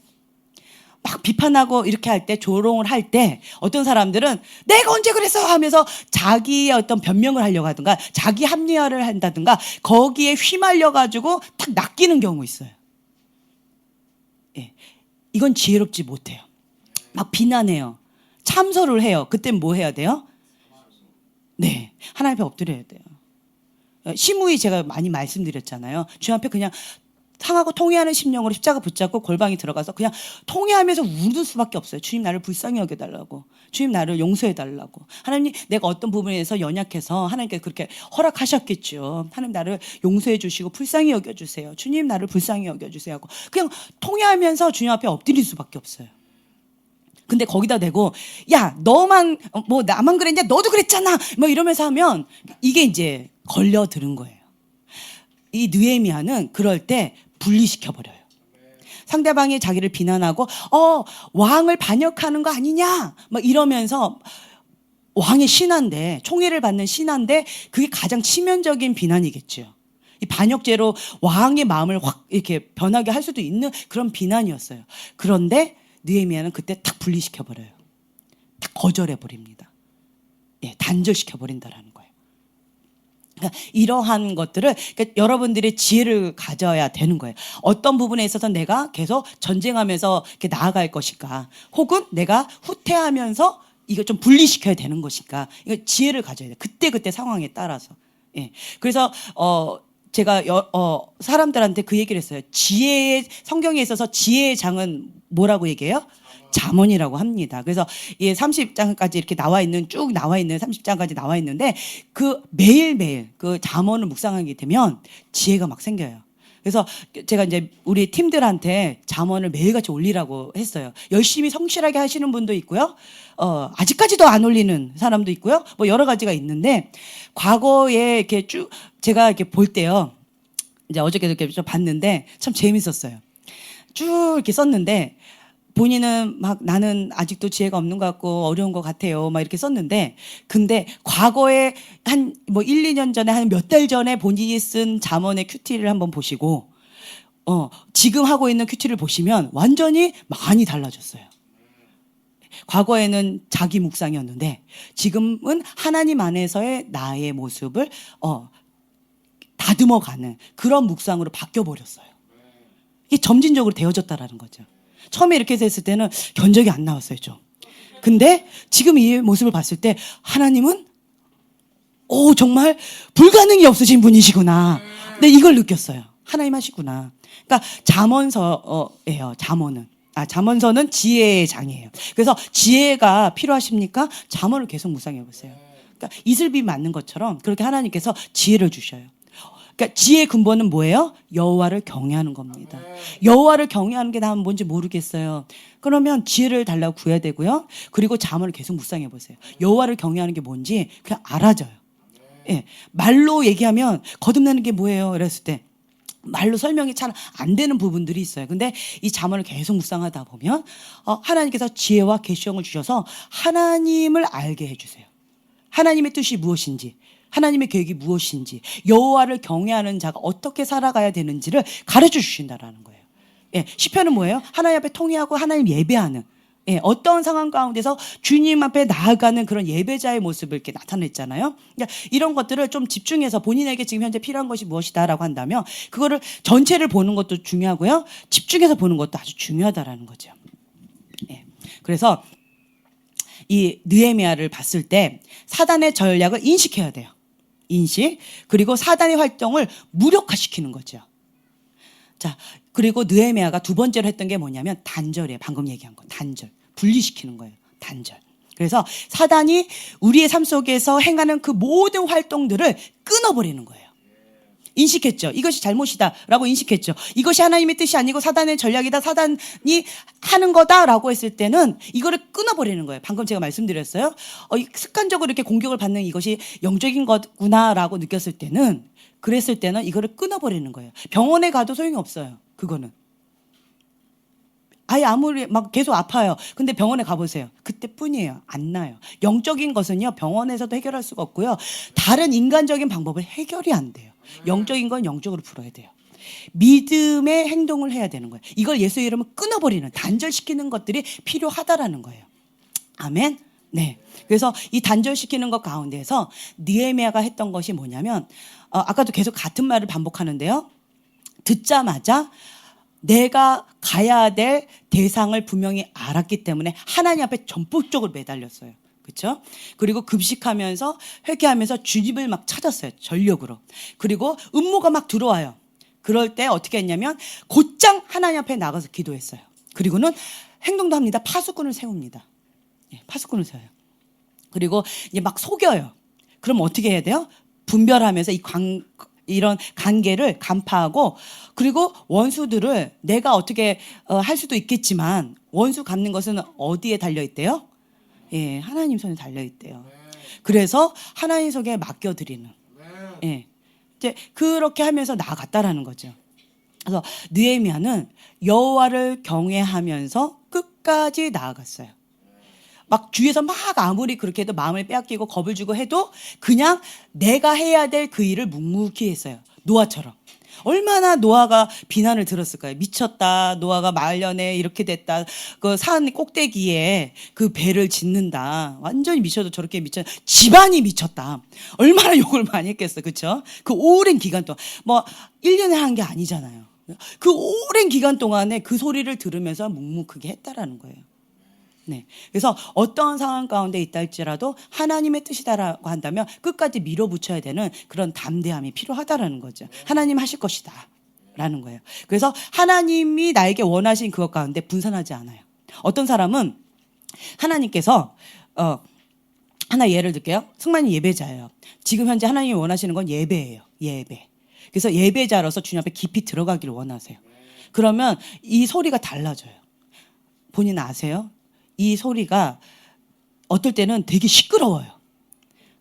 막 비판하고 이렇게 할 때 조롱을 할 때 어떤 사람들은 내가 언제 그랬어 하면서 자기의 어떤 변명을 하려고 하든가 자기 합리화를 한다든가 거기에 휘말려 가지고 탁 낚이는 경우 있어요. 예. 이건 지혜롭지 못해요. 막 비난해요. 참소를 해요. 그땐 뭐 해야 돼요? 네. 하나님 앞에 엎드려야 돼요. 시무이 제가 많이 말씀드렸잖아요. 주님 앞에 그냥 상하고 통회하는 심령으로 십자가 붙잡고 골방에 들어가서 그냥 통회하면서 우는 수밖에 없어요. 주님 나를 불쌍히 여겨달라고. 주님 나를 용서해달라고. 하나님 내가 어떤 부분에서 연약해서 하나님께서 그렇게 허락하셨겠죠. 하나님 나를 용서해 주시고 불쌍히 여겨주세요. 주님 나를 불쌍히 여겨주세요 하고 그냥 통회하면서 주님 앞에 엎드릴 수밖에 없어요. 근데 거기다 대고 야 너만 뭐 나만 그랬냐 너도 그랬잖아 뭐 이러면서 하면 이게 이제 걸려드는 거예요. 이 느헤미야는 그럴 때 분리시켜버려요. 상대방이 자기를 비난하고 왕을 반역하는 거 아니냐 막 이러면서 왕의 신하인데 총애를 받는 신하인데 그게 가장 치명적인 비난이겠죠. 이 반역죄로 왕의 마음을 확 이렇게 변하게 할 수도 있는 그런 비난이었어요. 그런데 느헤미야는 그때 탁 분리시켜버려요. 탁 거절해버립니다. 예, 단절시켜버린다라는 거예요. 그러니까 이러한 것들을 그러니까 여러분들의 지혜를 가져야 되는 거예요. 어떤 부분에 있어서 내가 계속 전쟁하면서 이렇게 나아갈 것인가, 혹은 내가 후퇴하면서 이거 좀 분리시켜야 되는 것인가, 이거 지혜를 가져야 돼요. 그때 상황에 따라서. 예. 그래서 제가 사람들한테 그 얘기를 했어요. 성경에 있어서 지혜의 장은 뭐라고 얘기해요? 잠언이라고 합니다. 그래서 이 30장까지 이렇게 쭉 나와 있는 30장까지 나와 있는데 그 매일매일 그 잠언을 묵상하게 되면 지혜가 막 생겨요. 그래서 제가 이제 우리 팀들한테 잠언을 매일같이 올리라고 했어요. 열심히 성실하게 하시는 분도 있고요. 아직까지도 안 올리는 사람도 있고요. 뭐 여러 가지가 있는데 과거에 이렇게 쭉 제가 이렇게 볼 때요. 이제 어저께도 이렇게 좀 봤는데 참 재밌었어요. 쭉 이렇게 썼는데 본인은 막 나는 아직도 지혜가 없는 것 같고 어려운 것 같아요. 막 이렇게 썼는데 근데 과거에 한 뭐 1, 2년 전에 한 몇 달 전에 본인이 쓴 잠언의 큐티를 한번 보시고 지금 하고 있는 큐티를 보시면 완전히 많이 달라졌어요. 과거에는 자기 묵상이었는데 지금은 하나님 안에서의 나의 모습을 다듬어가는 그런 묵상으로 바뀌어버렸어요. 이게 점진적으로 되어졌다라는 거죠. 처음에 이렇게 됐을 때는 견적이 안 나왔어요, 좀. 근데 지금 이 모습을 봤을 때 하나님은 정말 불가능이 없으신 분이시구나. 근데 이걸 느꼈어요. 하나님 하시구나. 그러니까 잠언서예요. 잠언서는 지혜의 장이에요. 그래서 지혜가 필요하십니까? 잠언을 계속 묵상해 보세요. 그러니까 이슬비 맞는 것처럼 그렇게 하나님께서 지혜를 주셔요. 그러니까 지혜의 근본은 뭐예요? 여호와를 경외하는 겁니다. 여호와를 경외하는 게 나는 뭔지 모르겠어요. 그러면 지혜를 달라고 구해야 되고요. 그리고 잠언을 계속 묵상해 보세요. 여호와를 경외하는 게 뭔지 그냥 알아져요. 예, 말로 얘기하면 거듭나는 게 뭐예요? 이랬을 때 말로 설명이 잘 안 되는 부분들이 있어요. 근데 이 잠언을 계속 묵상하다 보면 하나님께서 지혜와 계시형을 주셔서 하나님을 알게 해주세요. 하나님의 뜻이 무엇인지, 하나님의 계획이 무엇인지, 여호와를 경외하는 자가 어떻게 살아가야 되는지를 가르쳐 주신다라는 거예요. 예, 시편은 뭐예요? 하나님 앞에 통회하고 하나님 예배하는 예, 어떤 상황 가운데서 주님 앞에 나아가는 그런 예배자의 모습을 이렇게 나타냈잖아요. 그러니까 이런 것들을 좀 집중해서 본인에게 지금 현재 필요한 것이 무엇이다라고 한다면 그거를 전체를 보는 것도 중요하고요. 집중해서 보는 것도 아주 중요하다라는 거죠. 예. 그래서 이 느헤미야를 봤을 때 사단의 전략을 인식해야 돼요. 인식. 그리고 사단의 활동을 무력화시키는 거죠. 자, 그리고 느헤미야가 두 번째로 했던 게 뭐냐면 단절이에요. 방금 얘기한 거. 단절. 분리시키는 거예요. 단절. 그래서 사단이 우리의 삶 속에서 행하는 그 모든 활동들을 끊어버리는 거예요. 인식했죠. 이것이 잘못이다라고 인식했죠. 이것이 하나님의 뜻이 아니고 사단의 전략이다. 사단이 하는 거다라고 했을 때는 이거를 끊어버리는 거예요. 방금 제가 말씀드렸어요. 습관적으로 이렇게 공격을 받는 이것이 영적인 거구나라고 느꼈을 때는 그랬을 때는 이거를 끊어버리는 거예요. 병원에 가도 소용이 없어요. 그거는. 아예 아무리 막 계속 아파요. 근데 병원에 가보세요. 그때뿐이에요. 안 나요. 영적인 것은요. 병원에서도 해결할 수가 없고요. 다른 인간적인 방법은 해결이 안 돼요. 영적인 건 영적으로 풀어야 돼요. 믿음의 행동을 해야 되는 거예요. 이걸 예수의 이름으로 끊어버리는, 단절시키는 것들이 필요하다라는 거예요. 아멘. 네. 그래서 이 단절시키는 것 가운데서 느헤미야가 했던 것이 뭐냐면 아까도 계속 같은 말을 반복하는데요. 듣자마자 내가 가야 될 대상을 분명히 알았기 때문에 하나님 앞에 전폭적으로 매달렸어요. 그렇죠? 그리고 급식하면서 회개하면서 주님을 막 찾았어요. 전력으로. 그리고 음모가 막 들어와요. 그럴 때 어떻게 했냐면 곧장 하나님 앞에 나가서 기도했어요. 그리고는 행동도 합니다. 파수꾼을 세웁니다. 예, 파수꾼을 세워요. 그리고 이제 막 속여요. 그럼 어떻게 해야 돼요? 분별하면서 이런 관계를 간파하고 그리고 원수들을 내가 어떻게 할 수도 있겠지만 원수 갚는 것은 어디에 달려있대요? 예, 하나님 손에 달려있대요. 그래서 하나님 속에 맡겨드리는. 예, 이제 그렇게 하면서 나아갔다라는 거죠. 그래서 느헤미야는 여호와를 경외하면서 끝까지 나아갔어요. 막 주위에서 막 아무리 그렇게 해도 마음을 빼앗기고 겁을 주고 해도 그냥 내가 해야 될 그 일을 묵묵히 했어요. 노아처럼. 얼마나 노아가 비난을 들었을까요? 미쳤다. 노아가 말년에 이렇게 됐다. 그 산 꼭대기에 그 배를 짓는다. 완전히 미쳐도 저렇게 미쳐. 집안이 미쳤다. 얼마나 욕을 많이 했겠어. 그렇죠? 그 오랜 기간 동안. 뭐 1년에 한 게 아니잖아요. 그 오랜 기간 동안에 그 소리를 들으면서 묵묵하게 했다라는 거예요. 네. 그래서 어떠한 상황 가운데 있다 할지라도 하나님의 뜻이다라고 한다면 끝까지 밀어붙여야 되는 그런 담대함이 필요하다라는 거죠. 하나님 하실 것이다 라는 거예요. 그래서 하나님이 나에게 원하신 그것 가운데 분산하지 않아요. 어떤 사람은 하나님께서 하나 예를 들게요. 승만이 예배자예요. 지금 현재 하나님이 원하시는 건 예배예요. 예배. 그래서 예배자로서 주님 앞에 깊이 들어가기를 원하세요. 그러면 이 소리가 달라져요. 본인 아세요? 이 소리가 어떨 때는 되게 시끄러워요.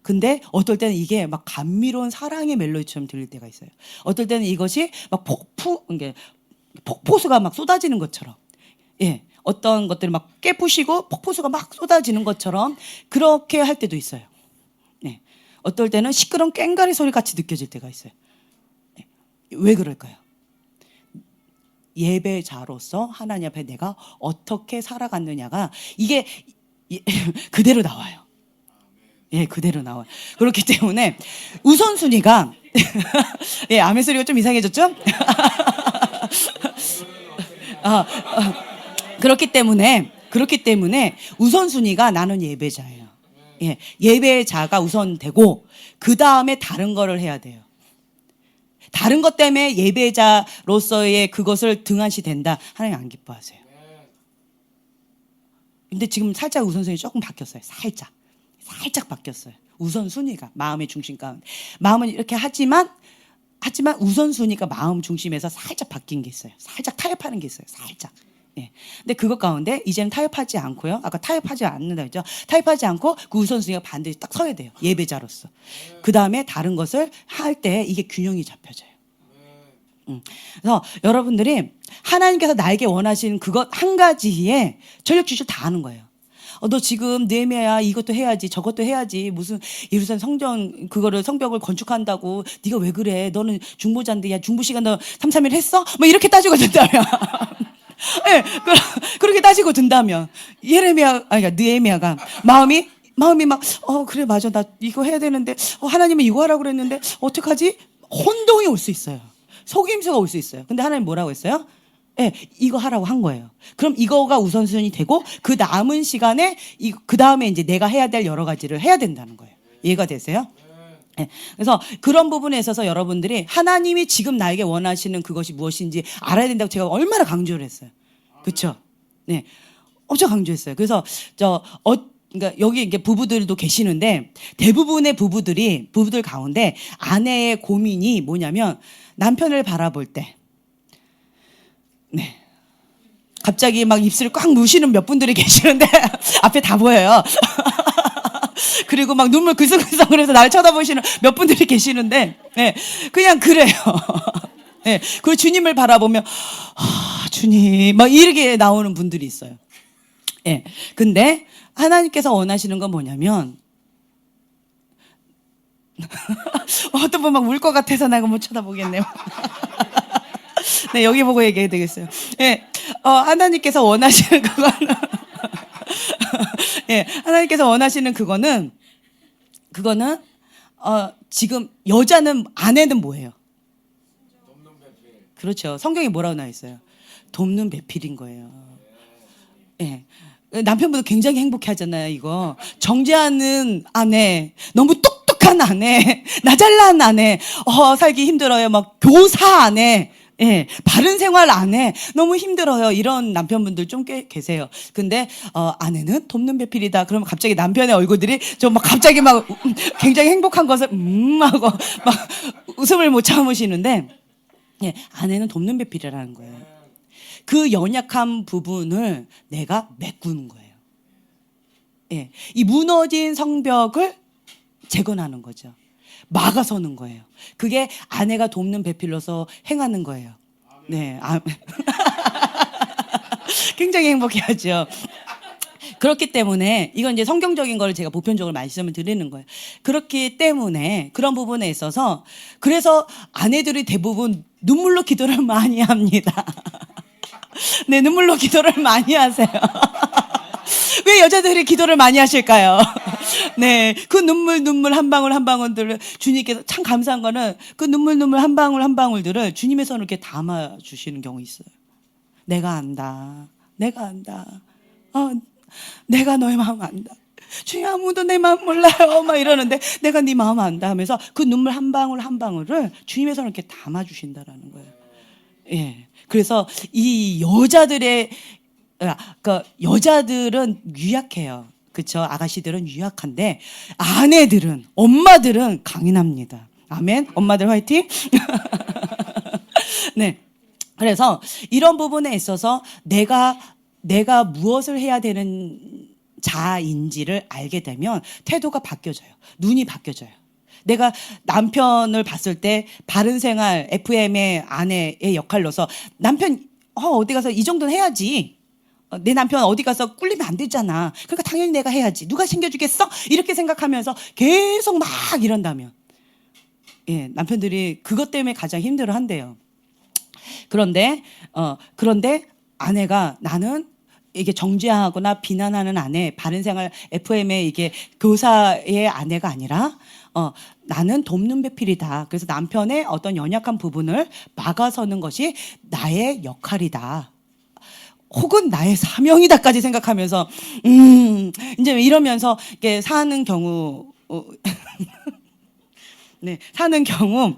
근데 어떨 때는 이게 막 감미로운 사랑의 멜로디처럼 들릴 때가 있어요. 어떨 때는 이것이 막 폭포수가 막 쏟아지는 것처럼. 예. 어떤 것들을 막 깨부시고 폭포수가 막 쏟아지는 것처럼 그렇게 할 때도 있어요. 예. 어떨 때는 시끄러운 꽹과리 소리 같이 느껴질 때가 있어요. 예. 왜 그럴까요? 예배자로서 하나님 앞에 내가 어떻게 살아갔느냐가 이게 그대로 나와요. 예, 그대로 나와요. 그렇기 때문에 우선순위가 예, 아멘 소리가 좀 이상해졌죠? 그렇기 때문에 우선순위가 나는 예배자예요. 예, 예배자가 우선되고 그 다음에 다른 거를 해야 돼요. 다른 것 때문에 예배자로서의 그것을 등한시 된다. 하나님 안 기뻐하세요. 근데 지금 살짝 우선순위 조금 바뀌었어요. 살짝 바뀌었어요. 우선순위가 마음의 중심 가운데. 마음은 이렇게 하지만 우선순위가 마음 중심에서 살짝 바뀐 게 있어요. 살짝 타협하는 게 있어요. 살짝. 예. 근데 그것 가운데 이제는 타협하지 않고요. 아까 타협하지 않는다 했죠. 타협하지 않고 그 우선순위가 반드시 딱 서야 돼요. 예배자로서. 그 다음에 다른 것을 할 때 이게 균형이 잡혀져요. 그래서 여러분들이 하나님께서 나에게 원하시는 그것 한 가지에 전력 질주 다 하는 거예요. 너 지금 느헤미야야 이것도 해야지 저것도 해야지 무슨 예루살렘 성전 그거를 성벽을 건축한다고 네가 왜 그래? 너는 중보자인데 야 중보 시간 너 3, 3일 했어? 뭐 이렇게 따지고 된다면 예, 그렇게 따지고 든다면 느헤미야가 마음이 막 그래 맞아 나 이거 해야 되는데 하나님은 이거 하라고 그랬는데 어떡하지? 혼동이 올 수 있어요. 속임수가 올 수 있어요. 근데 하나님 뭐라고 했어요? 예, 이거 하라고 한 거예요. 그럼 이거가 우선순위 되고 그 남은 시간에 그 다음에 이제 내가 해야 될 여러 가지를 해야 된다는 거예요. 이해가 되세요? 네. 그래서 그런 부분에 있어서 여러분들이 하나님이 지금 나에게 원하시는 그것이 무엇인지 알아야 된다고 제가 얼마나 강조를 했어요. 그렇죠? 네, 엄청 강조했어요. 그래서 그러니까 여기 이게 부부들도 계시는데 대부분의 부부들 가운데 아내의 고민이 뭐냐면 남편을 바라볼 때, 네. 갑자기 막 입술을 꽉 무시는 몇 분들이 계시는데 앞에 다 보여요. 그리고 막 눈물 글썽글썽거려서 나를 쳐다보시는 몇 분들이 계시는데, 네, 그냥 그래요. 네, 그리고 주님을 바라보면 주님 막 이렇게 나오는 분들이 있어요. 네, 근데 하나님께서 원하시는 건 뭐냐면 어떤 분 막 울 것 같아서 나 이거 못 쳐다보겠네요. 네, 여기 보고 얘기해야 되겠어요. 네, 하나님께서 원하시는 그거는 네, 하나님께서 원하시는 그거는 지금 아내는 뭐예요? 그렇죠. 성경에 뭐라고 나와 있어요? 돕는 배필인 거예요. 예. 네. 남편분도 굉장히 행복해 하잖아요, 이거. 정죄하는 아내, 너무 똑똑한 아내, 나 잘난 아내, 살기 힘들어요. 막 교사 아내, 예, 바른 생활 아내, 너무 힘들어요. 이런 남편분들 좀 꽤 계세요. 근데, 아내는 돕는 배필이다. 그러면 갑자기 남편의 얼굴들이 좀 막 갑자기 막 굉장히 행복한 것을, 하고 막 웃음을 못 참으시는데, 예, 아내는 돕는 배필이라는 거예요. 그 연약한 부분을 내가 메꾸는 거예요. 예, 이 무너진 성벽을 재건하는 거죠. 막아서는 거예요. 그게 아내가 돕는 배필로서 행하는 거예요. 네, 굉장히 행복해하죠. 그렇기 때문에 이건 이제 성경적인 걸 제가 보편적으로 말씀을 드리는 거예요. 그렇기 때문에 그런 부분에 있어서 그래서 아내들이 대부분 눈물로 기도를 많이 합니다. 네, 눈물로 기도를 많이 하세요. 왜 여자들이 기도를 많이 하실까요? 네, 그 눈물 한 방울 한 방울들을 주님께서 참 감사한 거는 그 눈물 한 방울 한 방울들을 주님의 손을 이렇게 담아 주시는 경우 있어요. 내가 안다. 내가 너의 마음 안다. 주님 아무도 내 마음 몰라요. 막 이러는데 내가 네 마음 안다 하면서 그 눈물 한 방울 한 방울을 주님의 손을 이렇게 담아 주신다라는 거예요. 예. 그래서 이 여자들은 유약해요. 그렇죠? 아가씨들은 유약한데 아내들은 엄마들은 강인합니다. 아멘. 엄마들 화이팅. 네. 그래서 이런 부분에 있어서 내가 무엇을 해야 되는 자인지를 알게 되면 태도가 바뀌어져요. 눈이 바뀌어져요. 내가 남편을 봤을 때 바른 생활 FM의 아내의 역할로서 남편 어디 가서 이 정도는 해야지. 내 남편 어디 가서 꿀리면 안 되잖아. 그러니까 당연히 내가 해야지. 누가 챙겨주겠어? 이렇게 생각하면서 계속 막 이런다면, 예, 남편들이 그것 때문에 가장 힘들어한대요. 그런데 아내가 나는 이게 정죄하거나 비난하는 아내, 바른생활 FM의 이게 교사의 아내가 아니라 나는 돕는 배필이다. 그래서 남편의 어떤 연약한 부분을 막아서는 것이 나의 역할이다. 혹은 나의 사명이다까지 생각하면서 이제 이러면서 이렇게 사는 경우 네, 사는 경우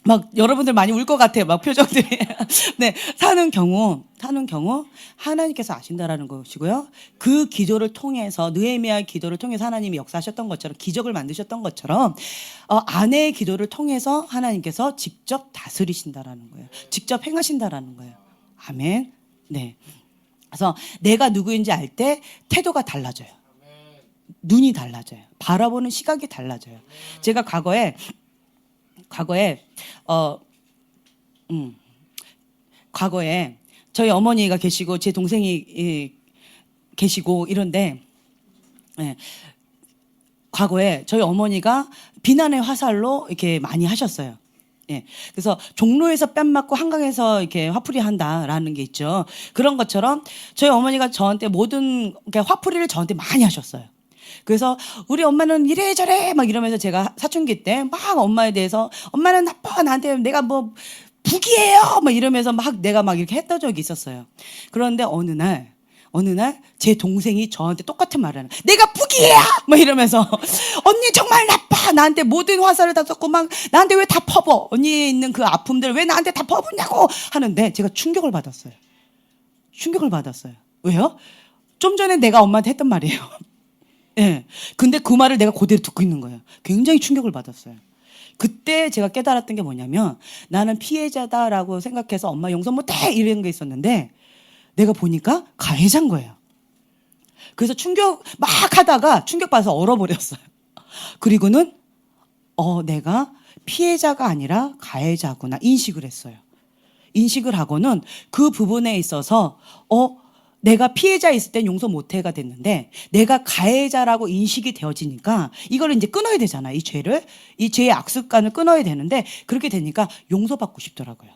막 여러분들 많이 울 것 같아요. 막 표정들이. 네, 사는 경우 하나님께서 아신다라는 것이고요. 그 기도를 통해서 느헤미야 기도를 통해서 하나님이 역사하셨던 것처럼 기적을 만드셨던 것처럼 아내의 기도를 통해서 하나님께서 직접 다스리신다라는 거예요. 직접 행하신다라는 거예요. 아멘. 네. 그래서 내가 누구인지 알 때 태도가 달라져요. 눈이 달라져요. 바라보는 시각이 달라져요. 제가 과거에 저희 어머니가 계시고 제 동생이 계시고 이런데, 예, 과거에 저희 어머니가 비난의 화살로 이렇게 많이 하셨어요. 예. 그래서 종로에서 뺨 맞고 한강에서 이렇게 화풀이 한다라는 게 있죠. 그런 것처럼 저희 어머니가 저한테 모든 그러니까 화풀이를 저한테 많이 하셨어요. 그래서 우리 엄마는 이래저래 막 이러면서 제가 사춘기 때 막 엄마에 대해서 엄마는 나빠 나한테 내가 뭐 북이에요 막 이러면서 막 내가 막 이렇게 했던 적이 있었어요. 그런데 어느 날 제 동생이 저한테 똑같은 말을 하는 내가 북이야 막 이러면서 언니 정말 나빠 나한테 모든 화살을 다 쏟고 막 나한테 왜 다 퍼부 언니에 있는 그 아픔들을 왜 나한테 다 퍼부냐고 하는데 제가 충격을 받았어요. 왜요? 좀 전에 내가 엄마한테 했던 말이에요. 예. 근데 그 말을 내가 그대로 듣고 있는 거예요. 굉장히 충격을 받았어요. 그때 제가 깨달았던 게 뭐냐면 나는 피해자다라고 생각해서 엄마 용서 못해 이런 게 있었는데 내가 보니까 가해자인 거예요. 그래서 충격 막 하다가 충격받아서 얼어버렸어요. 그리고는 내가 피해자가 아니라 가해자구나 인식을 했어요. 인식을 하고는 그 부분에 있어서 내가 피해자 있을 땐 용서 못해가 됐는데 내가 가해자라고 인식이 되어지니까 이걸 이제 끊어야 되잖아요. 이 죄의 악습관을 끊어야 되는데 그렇게 되니까 용서받고 싶더라고요.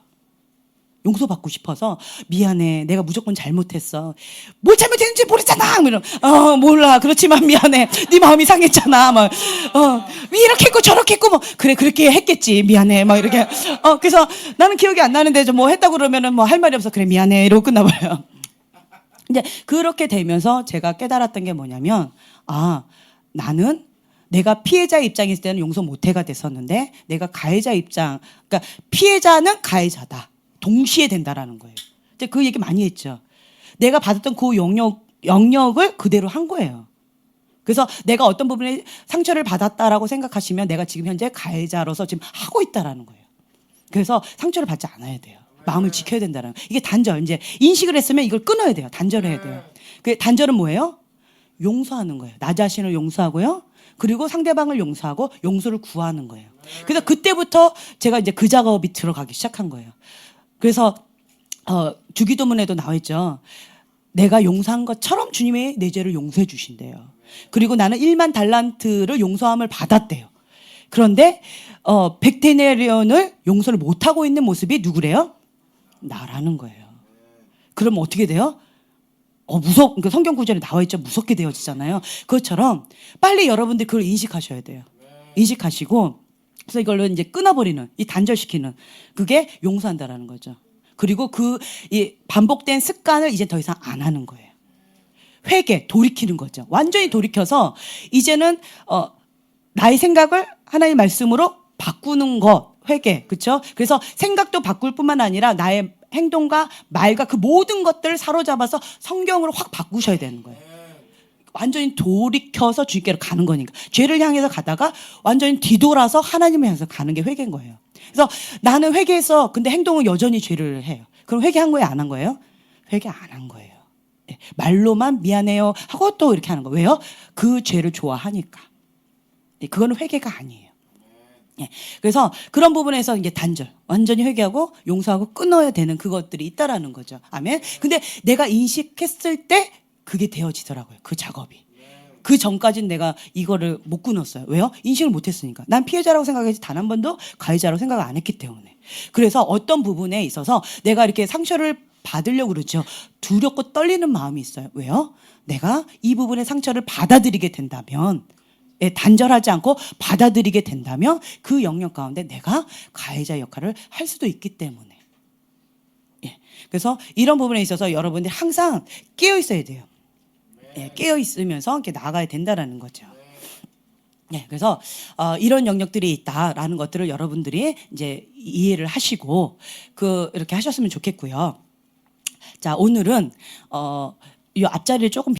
용서받고 싶어서 미안해 내가 무조건 잘못했어 뭘 잘못했는지 모르잖아 이런 몰라 그렇지만 미안해 네 마음이 상했잖아 막 왜 이렇게 했고 저렇게 했고 뭐 그래 그렇게 했겠지 미안해 막 이렇게 그래서 나는 기억이 안 나는데 저 뭐 했다고 그러면은 뭐 할 말이 없어 그래 미안해 이러고 끝나버려요. 이제 그렇게 되면서 제가 깨달았던 게 뭐냐면 나는 내가 피해자 입장에 있을 때는 용서 못해가 됐었는데 내가 가해자 입장 그러니까 피해자는 가해자다 동시에 된다라는 거예요. 이제 그 얘기 많이 했죠. 내가 받았던 그 영역을 그대로 한 거예요. 그래서 내가 어떤 부분에 상처를 받았다라고 생각하시면 내가 지금 현재 가해자로서 지금 하고 있다라는 거예요. 그래서 상처를 받지 않아야 돼요. 마음을 지켜야 된다는 거예요. 이게 단절. 이제 인식을 했으면 이걸 끊어야 돼요. 단절해야 돼요. 그 단절은 뭐예요? 용서하는 거예요. 나 자신을 용서하고요. 그리고 상대방을 용서하고 용서를 구하는 거예요. 그래서 그때부터 제가 이제 그 작업이 들어가기 시작한 거예요. 그래서 주기도문에도 나와 있죠. 내가 용서한 것처럼 주님이 내 죄를 용서해 주신대요. 그리고 나는 1만 달란트를 용서함을 받았대요. 그런데 백데나리온을 용서를 못하고 있는 모습이 누구래요? 나라는 거예요. 그럼 어떻게 돼요? 그러니까 성경 구절에 나와 있죠. 무섭게 되어지잖아요. 그것처럼 빨리 여러분들 그걸 인식하셔야 돼요. 인식하시고 그래서 이걸로 이제 끊어버리는 이 단절시키는 그게 용서한다라는 거죠. 그리고 이 반복된 습관을 이제 더 이상 안 하는 거예요. 회개, 돌이키는 거죠. 완전히 돌이켜서 이제는 나의 생각을 하나님의 말씀으로 바꾸는 것, 회개, 그렇죠? 그래서 생각도 바꿀 뿐만 아니라 나의 행동과 말과 그 모든 것들을 사로잡아서 성경으로 확 바꾸셔야 되는 거예요. 완전히 돌이켜서 주님께로 가는 거니까. 죄를 향해서 가다가 완전히 뒤돌아서 하나님을 향해서 가는 게 회개인 거예요. 그래서 나는 회개해서 근데 행동은 여전히 죄를 해요. 그럼 회개한 거예요? 안 한 거예요? 회개 안 한 거예요. 말로만 미안해요 하고 또 이렇게 하는 거예요. 왜요? 그 죄를 좋아하니까. 그거는 회개가 아니에요. 그래서 그런 부분에서 이제 단절, 완전히 회개하고 용서하고 끊어야 되는 그것들이 있다라는 거죠. 아멘. 근데 내가 인식했을 때 그게 되어지더라고요. 그 작업이. 그 전까지는 내가 이거를 못 끊었어요. 왜요? 인식을 못했으니까. 난 피해자라고 생각했지 단 한 번도 가해자라고 생각을 안 했기 때문에. 그래서 어떤 부분에 있어서 내가 이렇게 상처를 받으려고 그러죠. 두렵고 떨리는 마음이 있어요. 왜요? 내가 이 부분의 상처를 받아들이게 된다면 단절하지 않고 받아들이게 된다면 그 영역 가운데 내가 가해자 역할을 할 수도 있기 때문에. 그래서 이런 부분에 있어서 여러분들이 항상 깨어 있어야 돼요. 깨어 있으면서 이렇게 나아가야 된다라는 거죠. 그래서 이런 영역들이 있다라는 것들을 여러분들이 이제 이해를 하시고 이렇게 하셨으면 좋겠고요. 자, 오늘은 이 앞자리를 조금